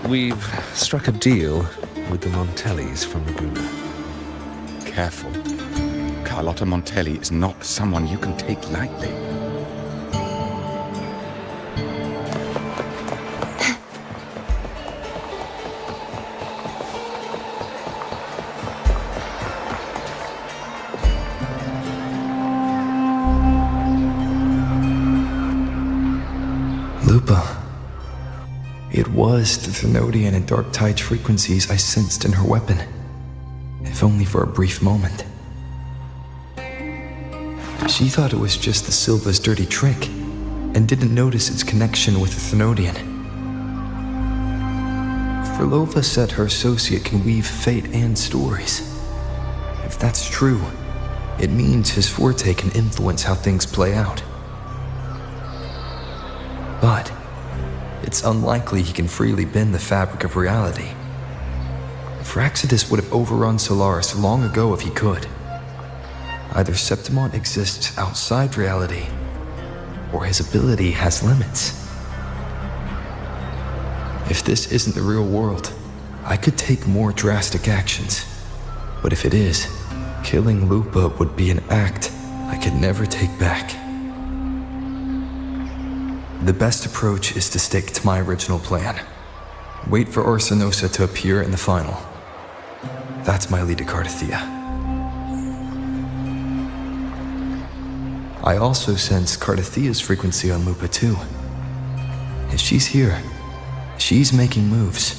Speaker 7: We've struck a deal with the Montellis from Laguna.
Speaker 8: Careful. Carlotta Montelli is not someone you can take lightly.
Speaker 3: Lupa. It was the Thenodian and Dark Tide frequencies I sensed in her weapon, if only for a brief moment. She thought it was just the Silva's dirty trick, and didn't notice its connection with the Thenodian. Frolova said her associate can weave fate and stories. If that's true, it means his forte can influence how things play out. But it's unlikely he can freely bend the fabric of reality. Fraxidus would have overrun Solaris long ago if he could. Either Septimont exists outside reality, or his ability has limits. If this isn't the real world, I could take more drastic actions. But if it is, killing Lupa would be an act I could never take back. The best approach is to stick to my original plan. Wait for Arsenosa to appear in the final. That's my lead to Cardathia. I also sense Cardathia's frequency on Lupa too. If she's here, she's making moves,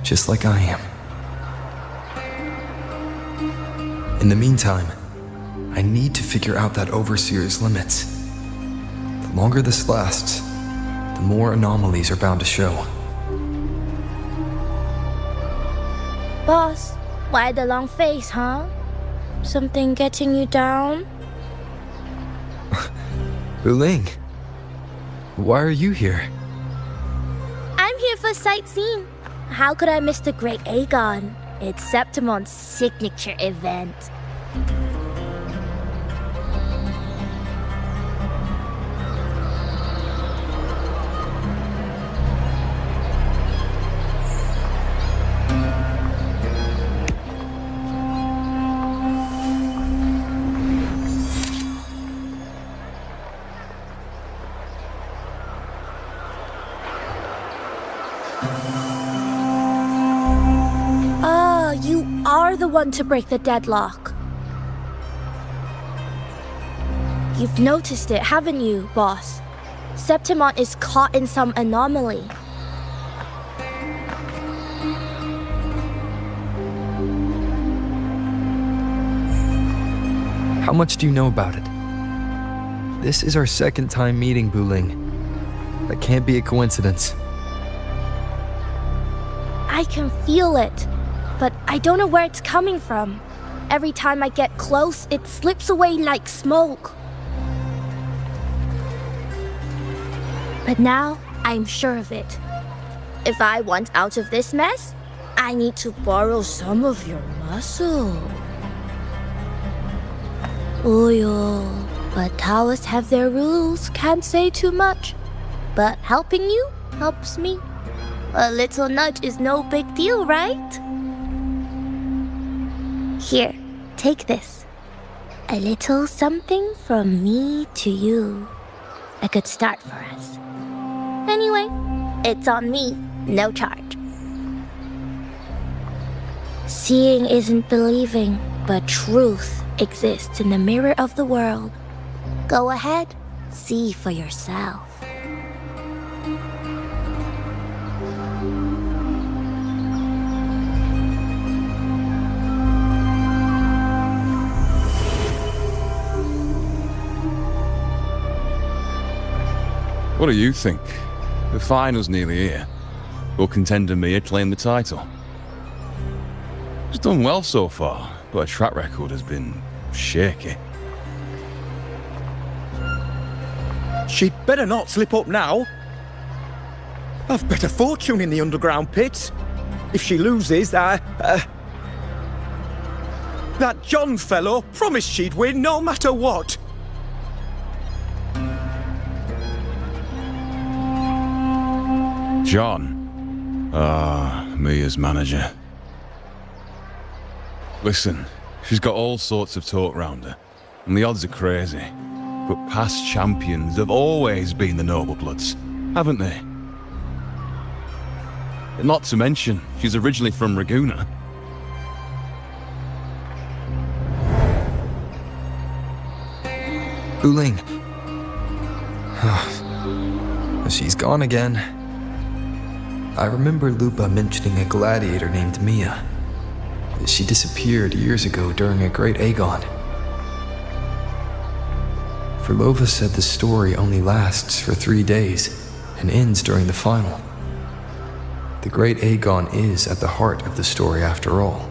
Speaker 3: just like I am. In the meantime, I need to figure out that Overseer's limits. The longer this lasts, the more anomalies are bound to show.
Speaker 16: Boss, why the long face, huh? Something getting you down?
Speaker 3: Wuthering, why are you here?
Speaker 16: I'm here for sightseeing. How could I miss the Great Aegon? It's Septimont's signature event. You are the one to break the deadlock. You've noticed it, haven't you, boss? Septimont is caught in some anomaly.
Speaker 3: How much do you know about it? This is our second time meeting, Wuthering. That can't be a coincidence.
Speaker 16: I can feel it, but I don't know where it's coming from. Every time I get close, it slips away like smoke. But now, I'm sure of it. If I want out of this mess, I need to borrow some of your muscle. Oil, but Taoists have their rules, can't say too much. But helping you helps me. A little nudge is no big deal, right? Here, take this. A little something from me to you. A good start for us. Anyway, it's on me, no charge. Seeing isn't believing, but truth exists in the mirror of the world. Go ahead, see for yourself.
Speaker 8: What do you think? The final's nearly here. Will contender Mia claim the title? She's done well so far, but her track record has been shaky.
Speaker 6: She'd better not slip up now. I've bet a fortune in the underground pits. If she loses, that John fellow promised she'd win no matter what.
Speaker 8: John. Mia's manager. Listen, she's got all sorts of talk round her, and the odds are crazy. But past champions have always been the noble bloods, haven't they? Not to mention, she's originally from Raguna.
Speaker 3: Wuthering. She's gone again. I remember Lupa mentioning a gladiator named Mia. She disappeared years ago during a great Aegon. Verlova said the story only lasts for 3 days and ends during the final. The great Aegon is at the heart of the story after all.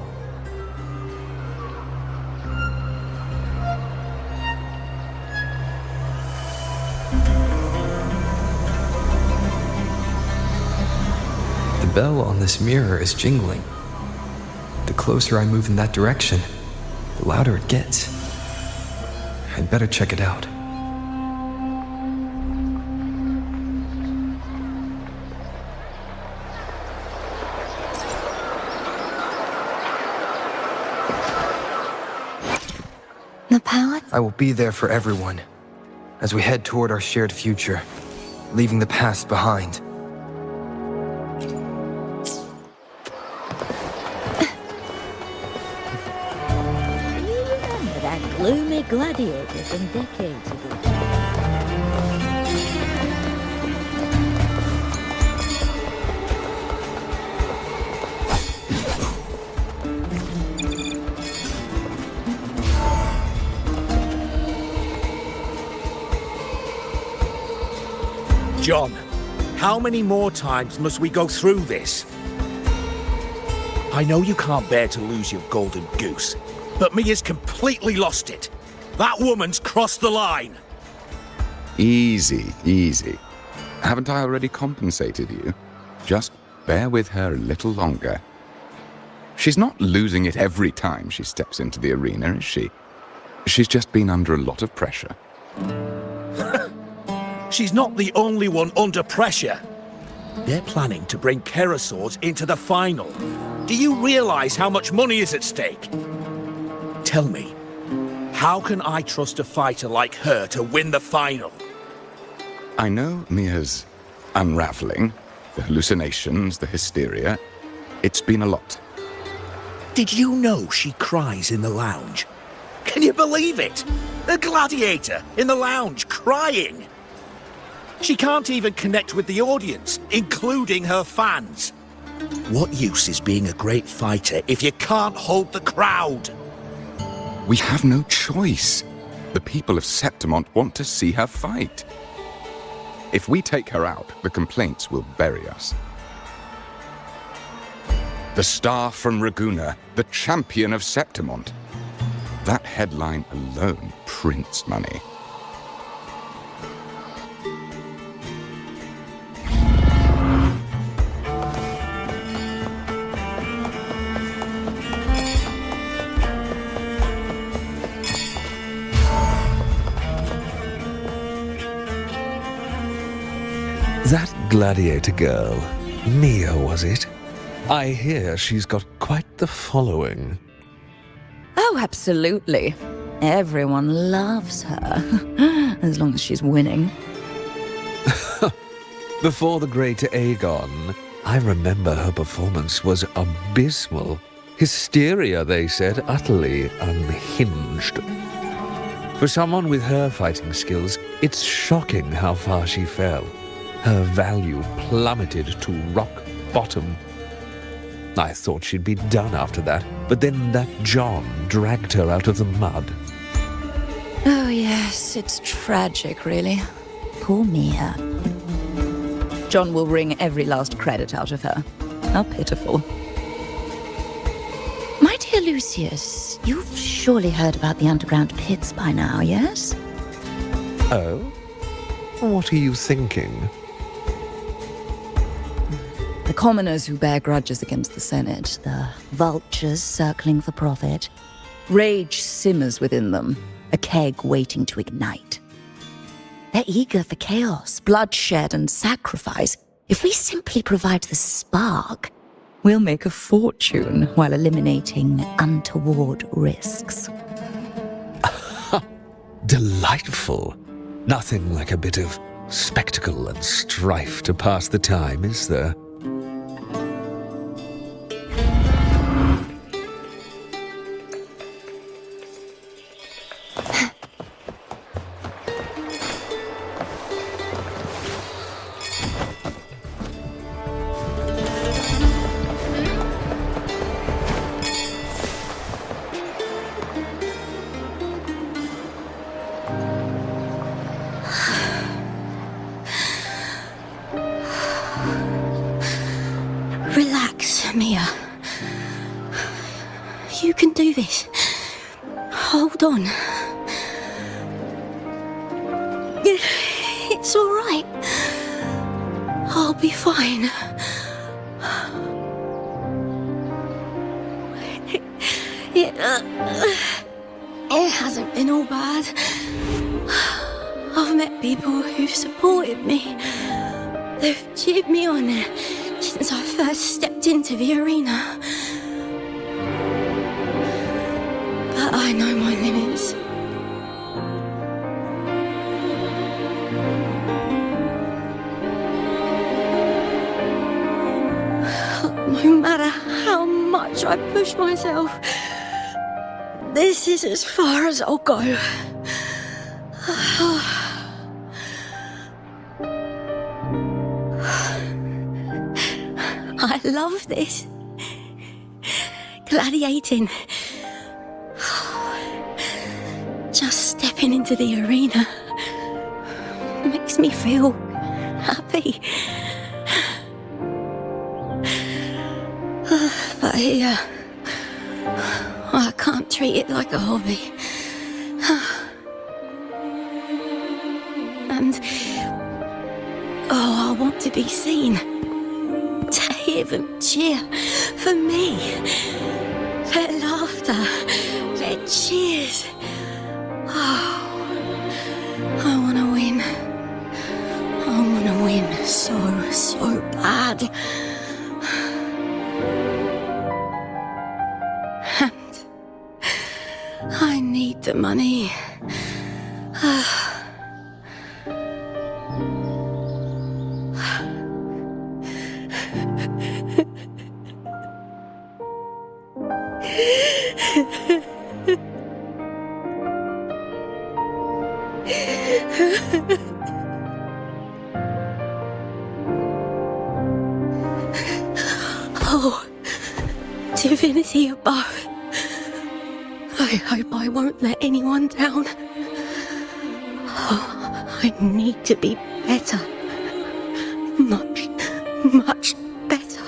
Speaker 3: The bell on this mirror is jingling. The closer I move in that direction, the louder it gets. I'd better check it out.
Speaker 10: The power?
Speaker 3: I will be there for everyone as we head toward our shared future, leaving the past behind.
Speaker 4: Gloomy gladiator from decades ago.
Speaker 11: John, how many more times must we go through this? I know you can't bear to lose your golden goose, but Mia's completely lost it. That woman's crossed the line.
Speaker 17: Easy, easy. Haven't I already compensated you? Just bear with her a little longer. She's not losing it every time she steps into the arena, is she? She's just been under a lot of pressure.
Speaker 11: She's not the only one under pressure. They're planning to bring Kerasaurs into the final. Do you realize how much money is at stake? Tell me, how can I trust a fighter like her to win the final?
Speaker 17: I know Mia's unraveling, the hallucinations, the hysteria. It's been a lot.
Speaker 11: Did you know she cries in the lounge? Can you believe it? A gladiator in the lounge crying. She can't even connect with the audience, including her fans. What use is being a great fighter if you can't hold the crowd?
Speaker 17: We have no choice. The people of Septimont want to see her fight. If we take her out, the complaints will bury us. The star from Raguna, the champion of Septimont. That headline alone prints money.
Speaker 7: That gladiator girl, Mia, was it? I hear she's got quite the following.
Speaker 14: Oh, absolutely. Everyone loves her, as long as she's winning.
Speaker 7: Before the great Aegon, I remember her performance was abysmal. Hysteria, they said, utterly unhinged. For someone with her fighting skills, it's shocking how far she fell. Her value plummeted to rock bottom. I thought she'd be done after that, but then that John dragged her out of the mud.
Speaker 14: Oh, yes, it's tragic, really. Poor Mia. John will wring every last credit out of her. How pitiful. My dear Lucius, you've surely heard about the underground pits by now, yes?
Speaker 7: Oh? What are you thinking?
Speaker 14: The commoners who bear grudges against the Senate, the vultures circling for profit. Rage simmers within them, a keg waiting to ignite. They're eager for chaos, bloodshed, and sacrifice
Speaker 2: If we simply provide the spark, we'll make a fortune while eliminating untoward risks.
Speaker 7: Delightful. Nothing like a bit of spectacle and strife to pass the time, is there?
Speaker 10: Relax, Mia. You can do this. Hold on. It's all right. I'll be fine. It hasn't been all bad. I've met people who've supported me. They've cheered me on since I first stepped into the arena. But I know my limits. No matter how much I push myself, this is as far as I'll go. I love this. Gladiating. Just stepping into the arena makes me feel happy. But here, I can't treat it like a hobby. And, I want to be seen. To hear them cheer for me. Their laughter, their cheers. Oh, I want to win. I want to win so bad. And I need the money. Oh, divinity above. I hope I won't let anyone down. Oh, I need to be better. Much better.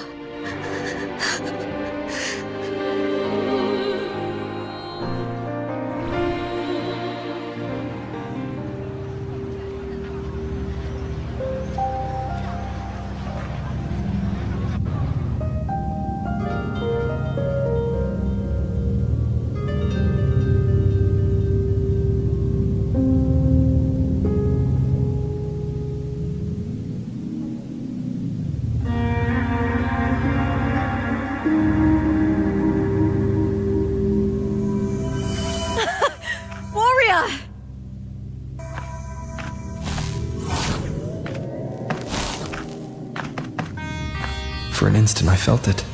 Speaker 3: For an instant, I felt it.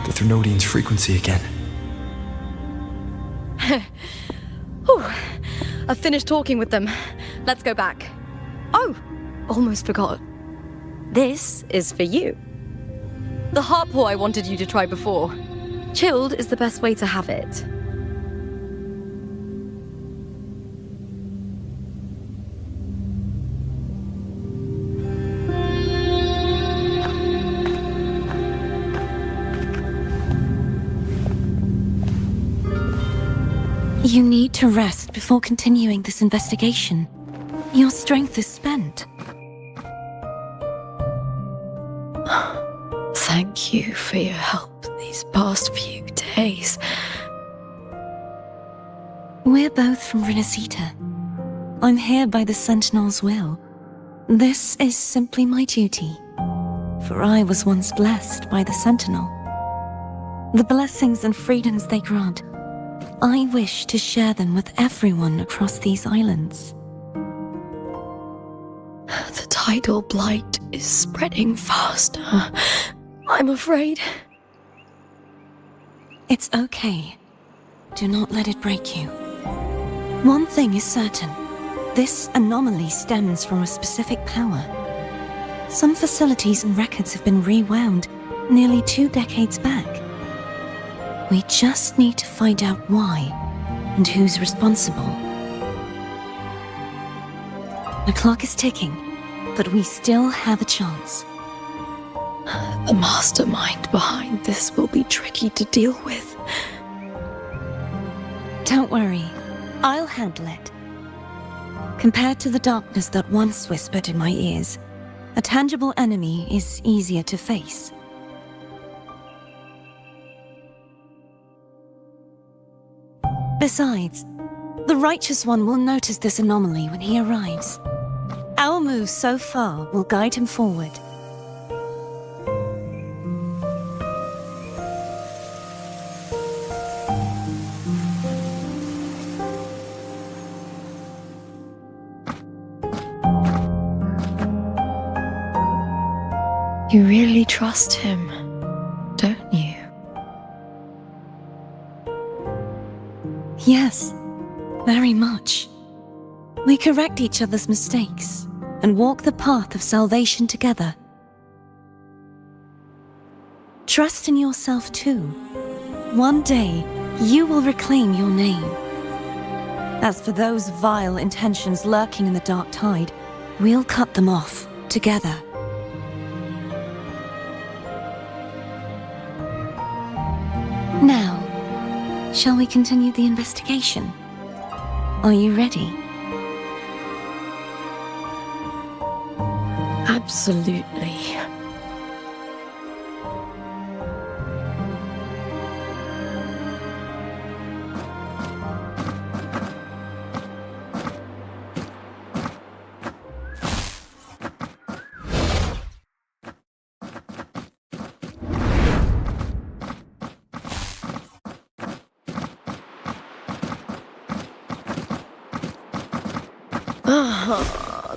Speaker 3: The Thrunodian's frequency again.
Speaker 1: Whew. I've finished talking with them. Let's go back. Oh, almost forgot. This is for you. The harpor I wanted you to try before. Chilled is the best way to have it.
Speaker 2: You need to rest before continuing this investigation. Your strength is spent.
Speaker 15: Thank you for your help these past few days.
Speaker 2: We're both from Renacita. I'm here by the Sentinel's will. This is simply my duty.
Speaker 18: for I was once blessed by the Sentinel. The blessings and freedoms they grant, I wish to share them with everyone across these islands.
Speaker 1: The tidal blight is spreading faster. I'm afraid.
Speaker 18: It's okay. Do not let it break you. One thing is certain. This anomaly stems from a specific power. Some facilities and records have been rewound nearly 2 decades back. We just need to find out why and who's responsible. The clock is ticking, but we still have a chance.
Speaker 1: The mastermind behind this will be tricky to deal with.
Speaker 18: Don't worry, I'll handle it. Compared to the darkness that once whispered in my ears, a tangible enemy is easier to face. Besides, the Righteous One will notice this anomaly when he arrives. Our moves so far will guide him forward.
Speaker 1: You really trust him, don't you?
Speaker 18: Yes, very much. We correct each other's mistakes and walk the path of salvation together. Trust in yourself too. One day, you will reclaim your name. As for those vile intentions lurking in the dark tide, we'll cut them off together. Now, shall we continue the investigation? Are you ready?
Speaker 1: Absolutely.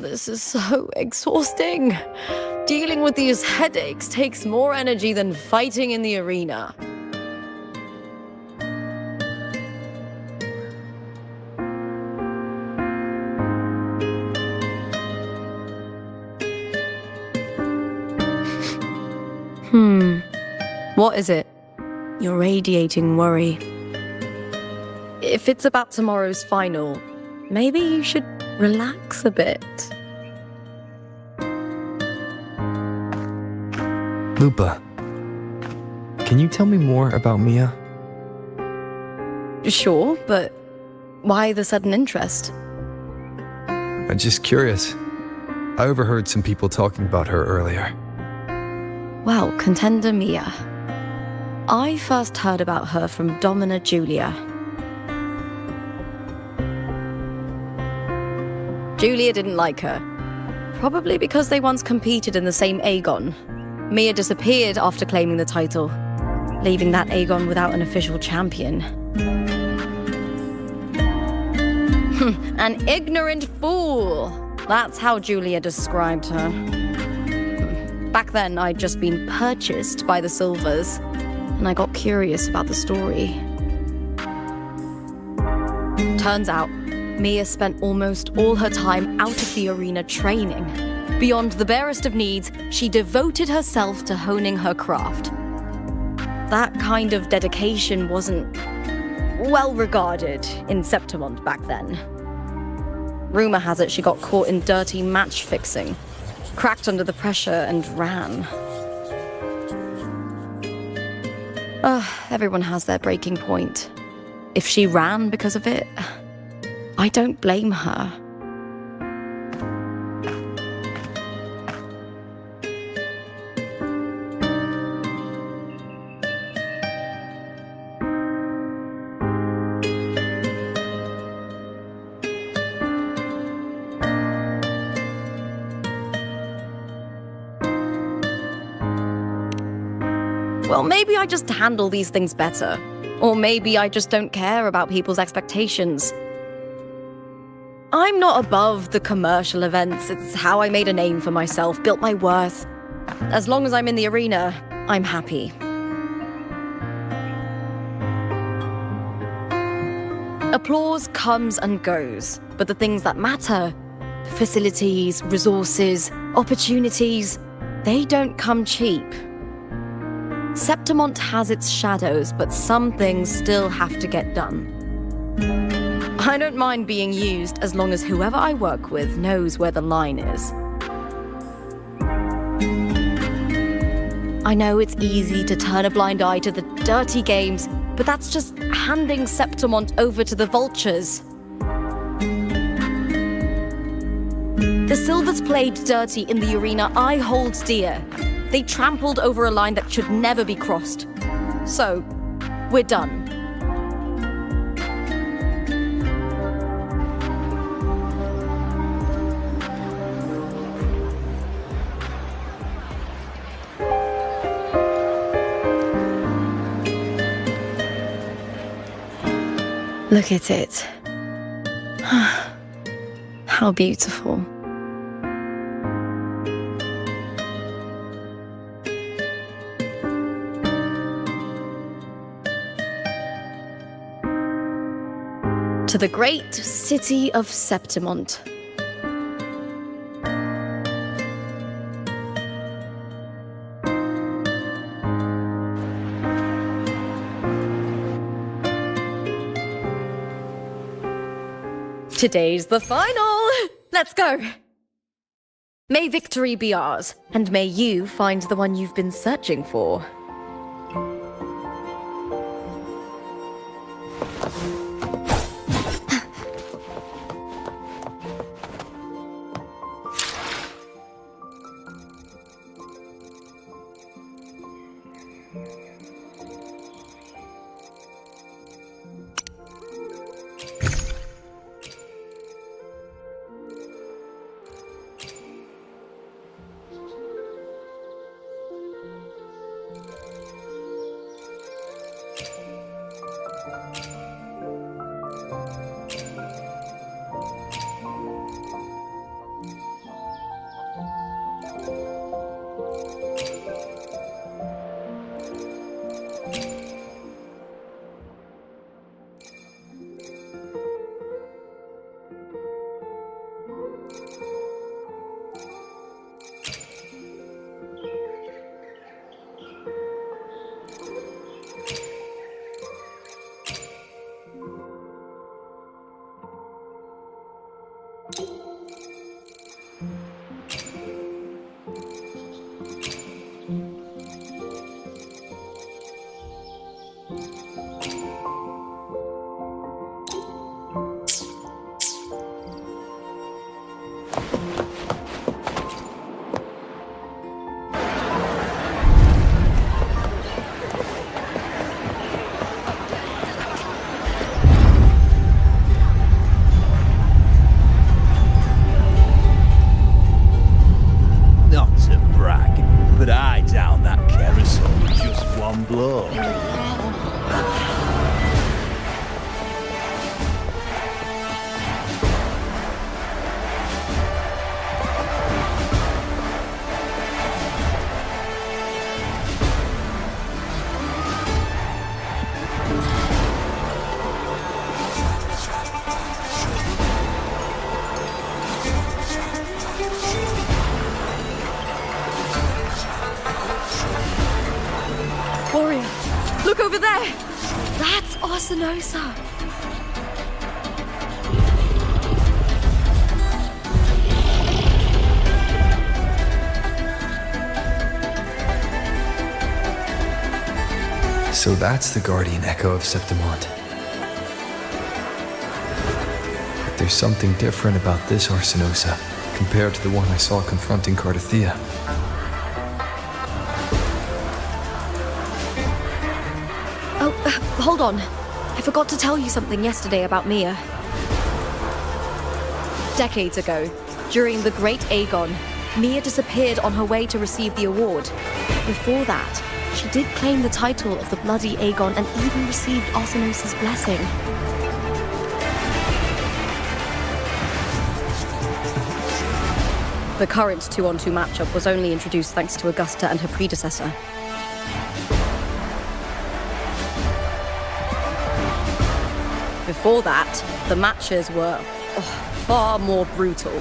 Speaker 1: This is so exhausting. Dealing with these headaches takes more energy than fighting in the arena. What is it? You're radiating worry. If it's about tomorrow's final, maybe you should relax a bit.
Speaker 3: Lupa, can you tell me more about Mia?
Speaker 1: Sure, but why the sudden interest?
Speaker 3: I'm just curious. I overheard some people talking about her earlier.
Speaker 1: Well, contender Mia. I first heard about her from Domina Julia. Julia didn't like her. Probably because they once competed in the same Aegon. Mia disappeared after claiming the title, leaving that Aegon without an official champion. An ignorant fool! That's how Julia described her. Back then, I'd just been purchased by the Silvers, and I got curious about the story. Turns out, Mia spent almost all her time out of the arena training. Beyond the barest of needs, she devoted herself to honing her craft. That kind of dedication wasn't well regarded in Septimond back then. Rumor has it she got caught in dirty match fixing, cracked under the pressure and ran. Everyone has their breaking point. If she ran because of it, I don't blame her. well, maybe I just handle these things better. Or maybe I just don't care about people's expectations. I'm not above the commercial events. It's how I made a name for myself, built my worth. As long as I'm in the arena, I'm happy. Applause comes and goes, but the things that matter, facilities, resources, opportunities, they don't come cheap. Septimont has its shadows, but some things still have to get done. I don't mind being used as long as whoever I work with knows where the line is. I know it's easy to turn a blind eye to the dirty games, but that's just handing Septimont over to the vultures. The Silvers played dirty in the arena I hold dear. They trampled over a line that should never be crossed. So, we're done. Look at it. How beautiful. To the great city of Septimont. Today's the final! Let's go! May victory be ours, and may you find the one you've been searching for. Warrior, look over there! That's Arsinosa!
Speaker 3: So that's the guardian echo of Septimont. But there's something different about this Arsinosa compared to the one I saw confronting Cardathea.
Speaker 1: Hold on. I forgot to tell you something yesterday about Mia. Decades ago, during the Great Aegon, Mia disappeared on her way to receive the award. Before that, she did claim the title of the Bloody Aegon and even received Arsenos' blessing. The current 2-on-2 matchup was only introduced thanks to Augusta and her predecessor. Before that, the matches were far more brutal.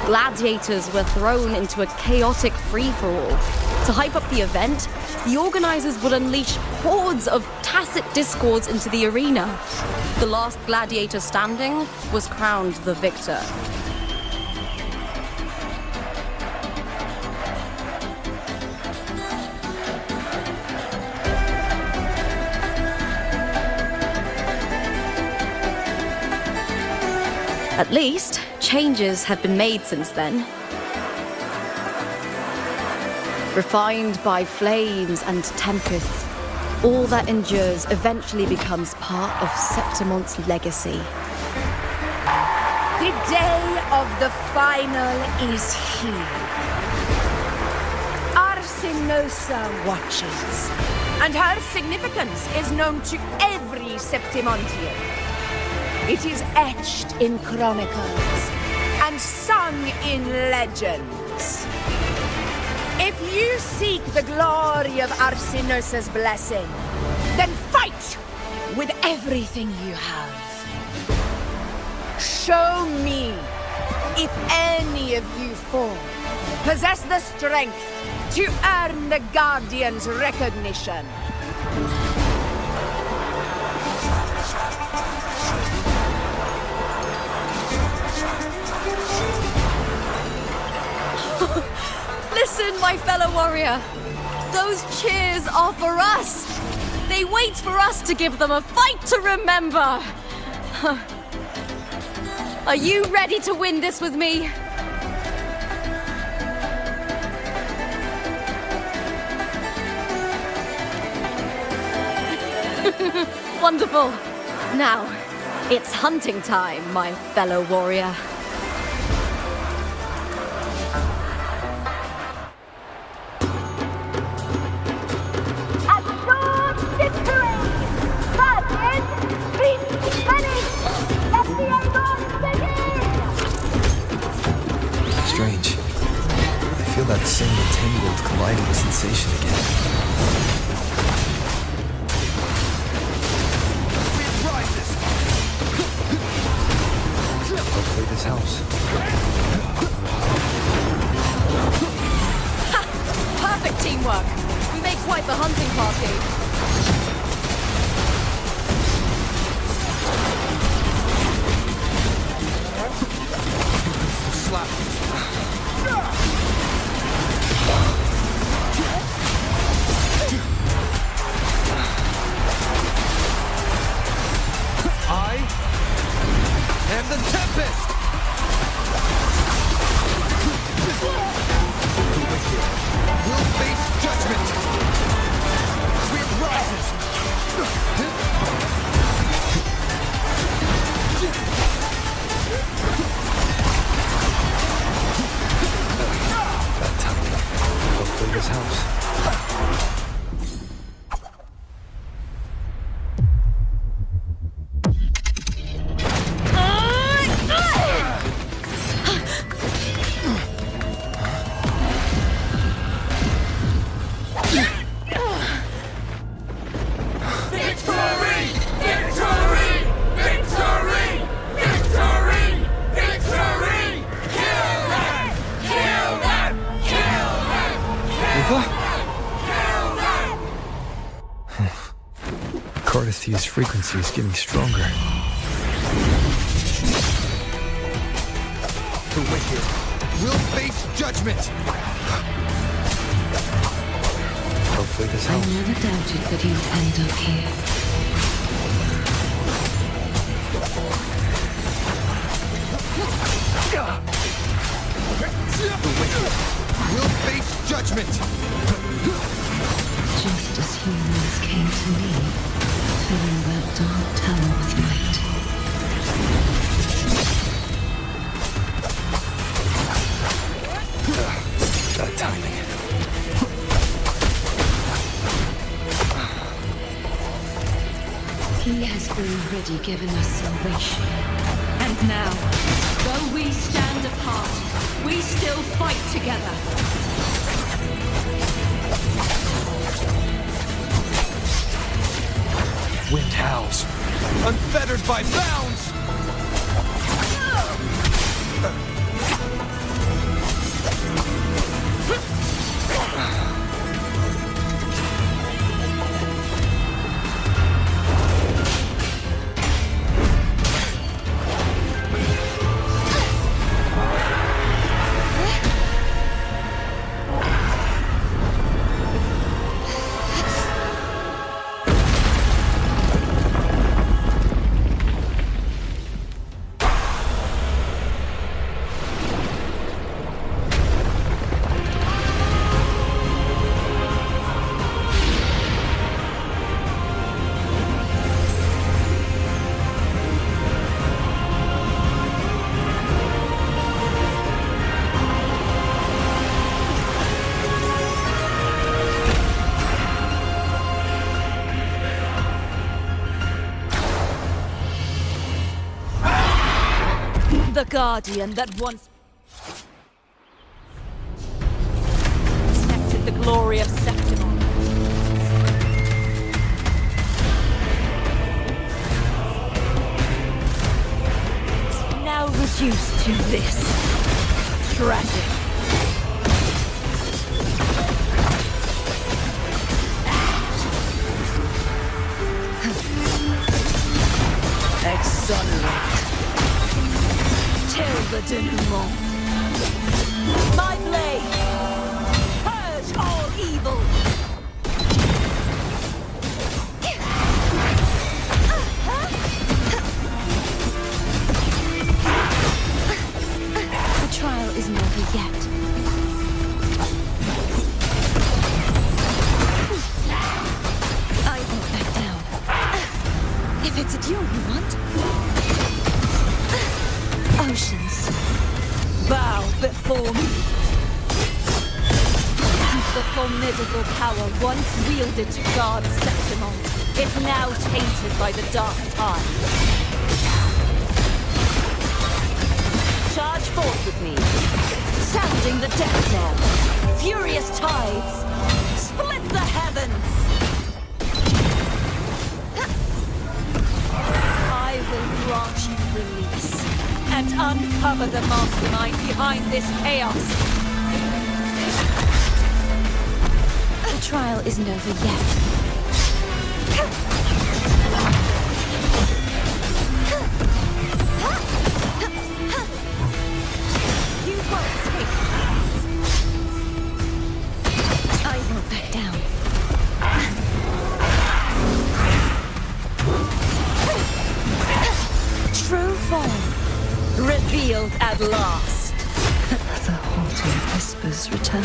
Speaker 1: Gladiators were thrown into a chaotic free-for-all. To hype up the event, the organizers would unleash hordes of tacit discords into the arena. The last gladiator standing was crowned the victor. At least, changes have been made since then. Refined by flames and tempests, all that endures eventually becomes part of Septimont's legacy.
Speaker 13: The day of the final is here. Arsinosa watches, and her significance is known to every Septimontian. It is etched in chronicles and sung in legends. If you seek the glory of Arsinosa's blessing, then fight with everything you have. Show me if any of you four possess the strength to earn the Guardian's recognition.
Speaker 1: Listen, my fellow warrior. Those cheers are for us. They wait for us to give them a fight to remember. Are you ready to win this with me? Wonderful. Now, it's hunting time, my fellow warrior.
Speaker 3: Strange. I feel that same entangled, colliding sensation again. Hopefully this helps.
Speaker 1: Ha! Perfect teamwork. We make quite the hunting party.
Speaker 9: I am the Tempest! The wicked will face judgment! It rises!
Speaker 3: That timing. Hopefully this helps. Cardithia's frequency is getting stronger.
Speaker 9: The wicked will face judgment!
Speaker 3: Hopefully this
Speaker 19: I
Speaker 3: helps.
Speaker 19: never doubted that you'd end up here.
Speaker 9: The wicked will face judgment!
Speaker 19: Just as humans came to me, filling that dark tower with light.
Speaker 3: That Perfect timing.
Speaker 19: He has already given us salvation. And now, though we stand apart, we still fight together.
Speaker 6: Wind howls, unfettered by bounds!
Speaker 14: The guardian that once protected the glory of Septimon. Now reduced to this. Tragic. Exonerate. Till the denouement. My blade! Purge all evil! The trial is never yet. I won't back down. If it's a duel you want. Oceans, bow before me. The formidable power once wielded to guard Septimon is now tainted by the dark tide. Charge forth with me, sounding the death knell. Furious tides, split the heavens. I will grant you release. And uncover the mastermind behind this chaos. The trial isn't over yet. You won't escape. I won't back down. True form. Revealed at last.
Speaker 19: The haunting whispers return.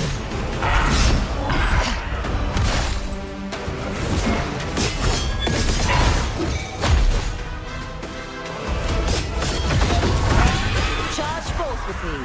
Speaker 14: Charge forth with me.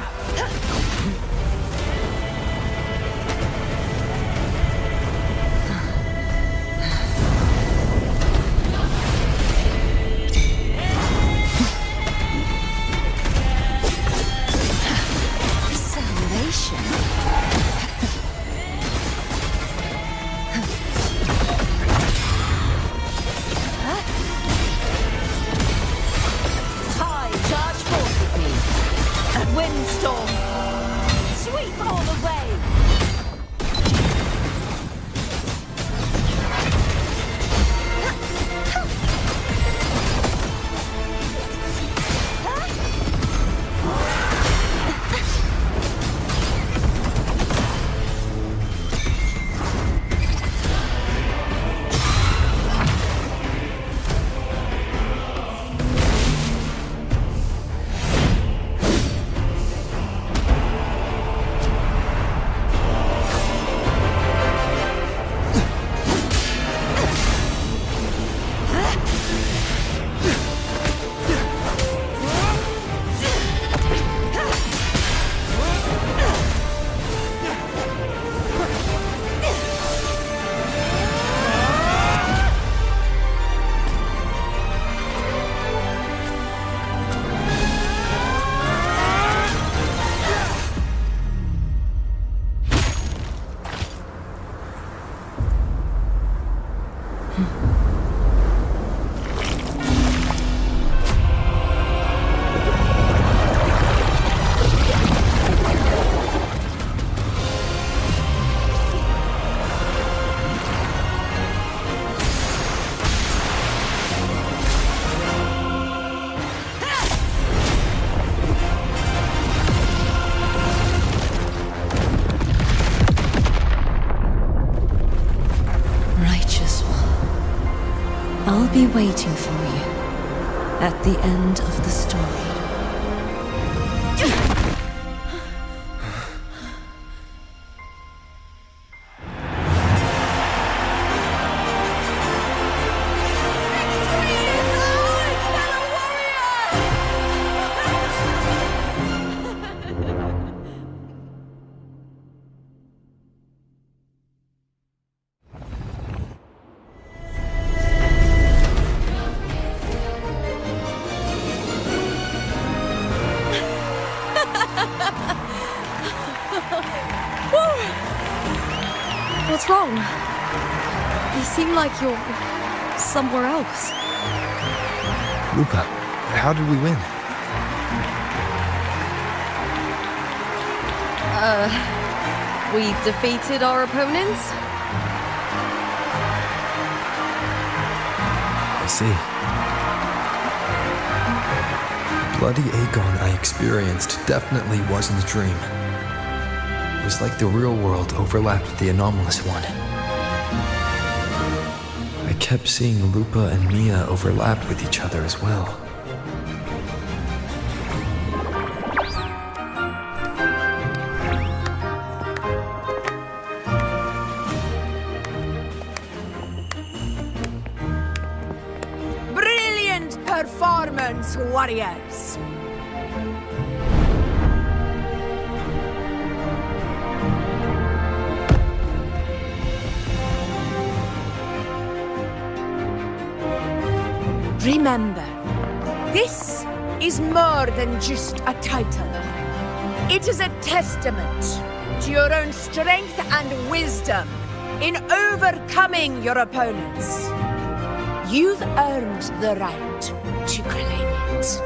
Speaker 18: be waiting for you at the end of the story.
Speaker 1: What's wrong? You seem like you're somewhere else.
Speaker 3: Lupa, how did we win?
Speaker 1: We defeated our opponents?
Speaker 3: I see. Bloody Aegon I experienced definitely wasn't a dream. It was like the real world overlapped with the anomalous one. I kept seeing Lupa and Mia overlapped with each other as well.
Speaker 13: Brilliant performance, warriors! Remember, this is more than just a title. It is a testament to your own strength and wisdom in overcoming your opponents. You've earned the right to claim it.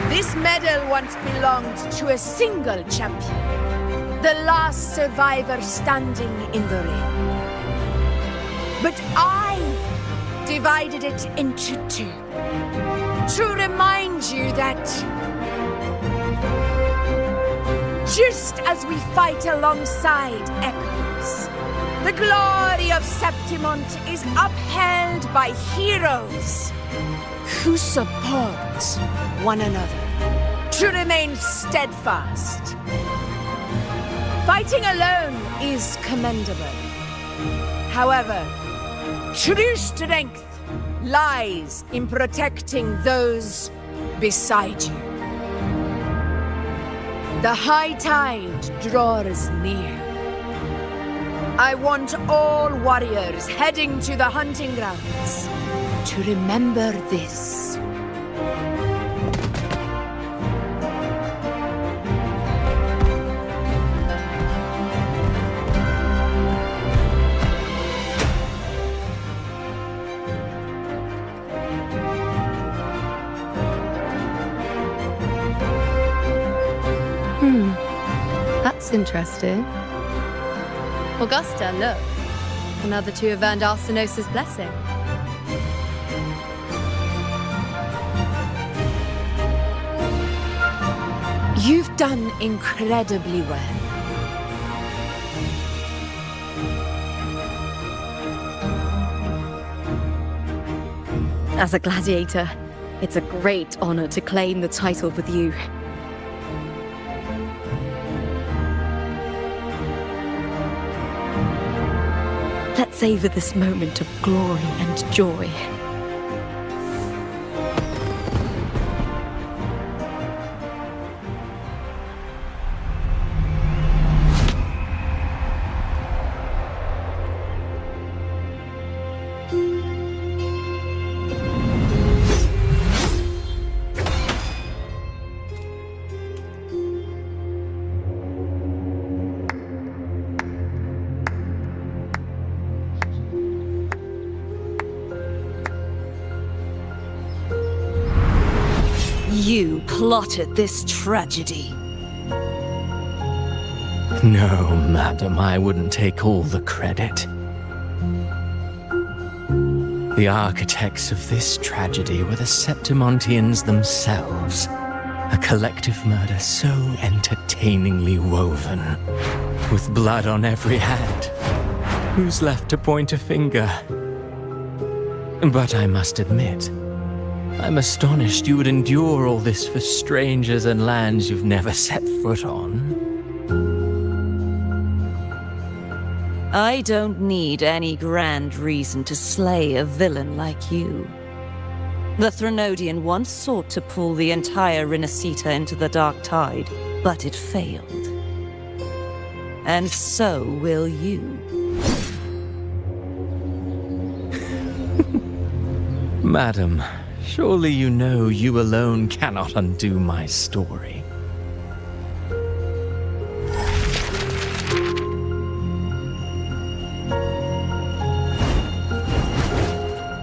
Speaker 13: This medal once belonged to a single champion, the last survivor standing in the ring. But I divided it into two, to remind you that just as we fight alongside echoes, the glory of Septimont is upheld by heroes who support one another, to remain steadfast. Fighting alone is commendable. However, true strength lies in protecting those beside you. The high tide draws near. I want all warriors heading to the hunting grounds to remember this.
Speaker 15: That's interesting. Augusta, look. Another two have earned Arsenosa's blessing.
Speaker 13: You've done incredibly well.
Speaker 1: As a gladiator, it's a great honor to claim the title with you. Let's savor this moment of glory and joy.
Speaker 18: You plotted this tragedy.
Speaker 20: No, madam, I wouldn't take all the credit. The architects of this tragedy were the Septimontians themselves. A collective murder so entertainingly woven, with blood on every hand. Who's left to point a finger? But I must admit, I'm astonished you would endure all this for strangers and lands you've never set foot on.
Speaker 18: I don't need any grand reason to slay a villain like you. The Threnodian once sought to pull the entire Rinascita into the Dark Tide, but it failed. And so will you.
Speaker 20: Madam, surely you know you alone cannot undo my story.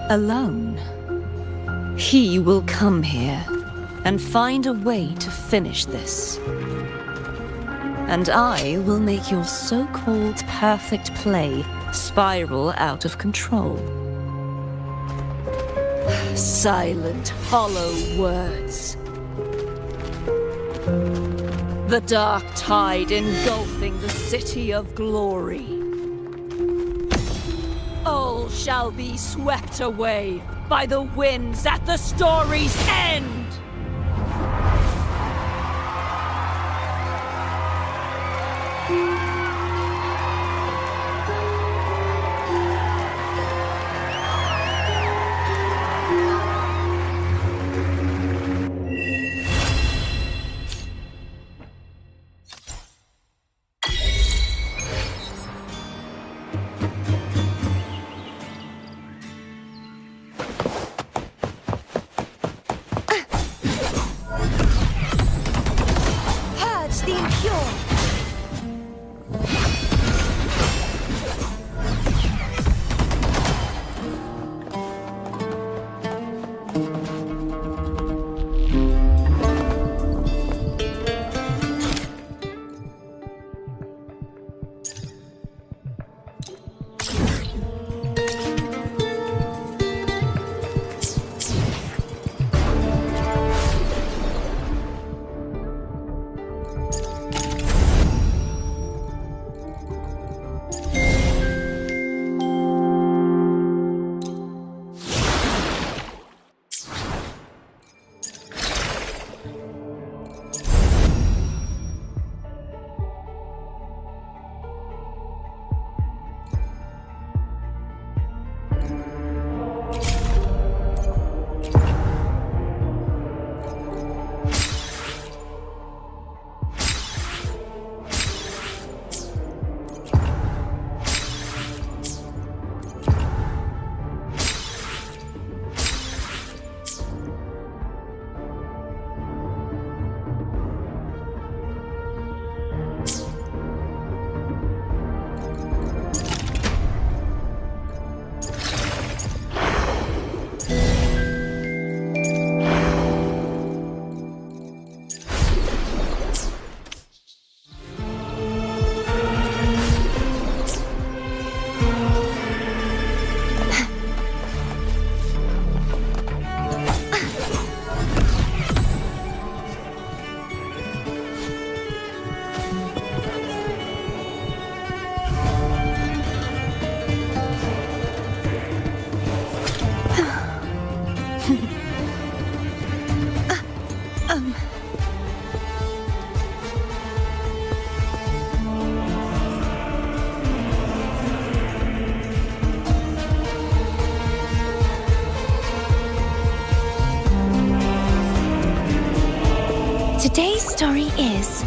Speaker 18: Alone. He will come here and find a way to finish this. And I will make your so-called perfect play spiral out of control. Silent, hollow words. The dark tide engulfing the city of glory. All shall be swept away by the winds at the story's end! Today's story is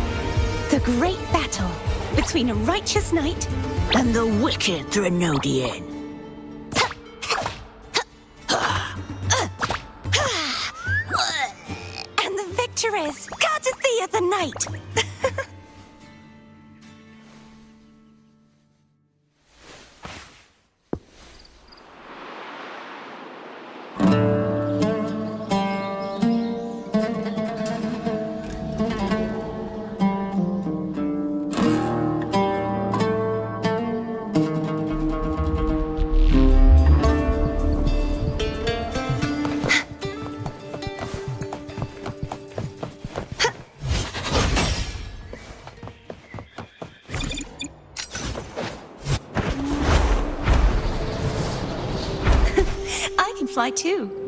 Speaker 18: the great battle between a righteous knight and the wicked Threnodian. And the victor is Cartathea the Knight. fly too.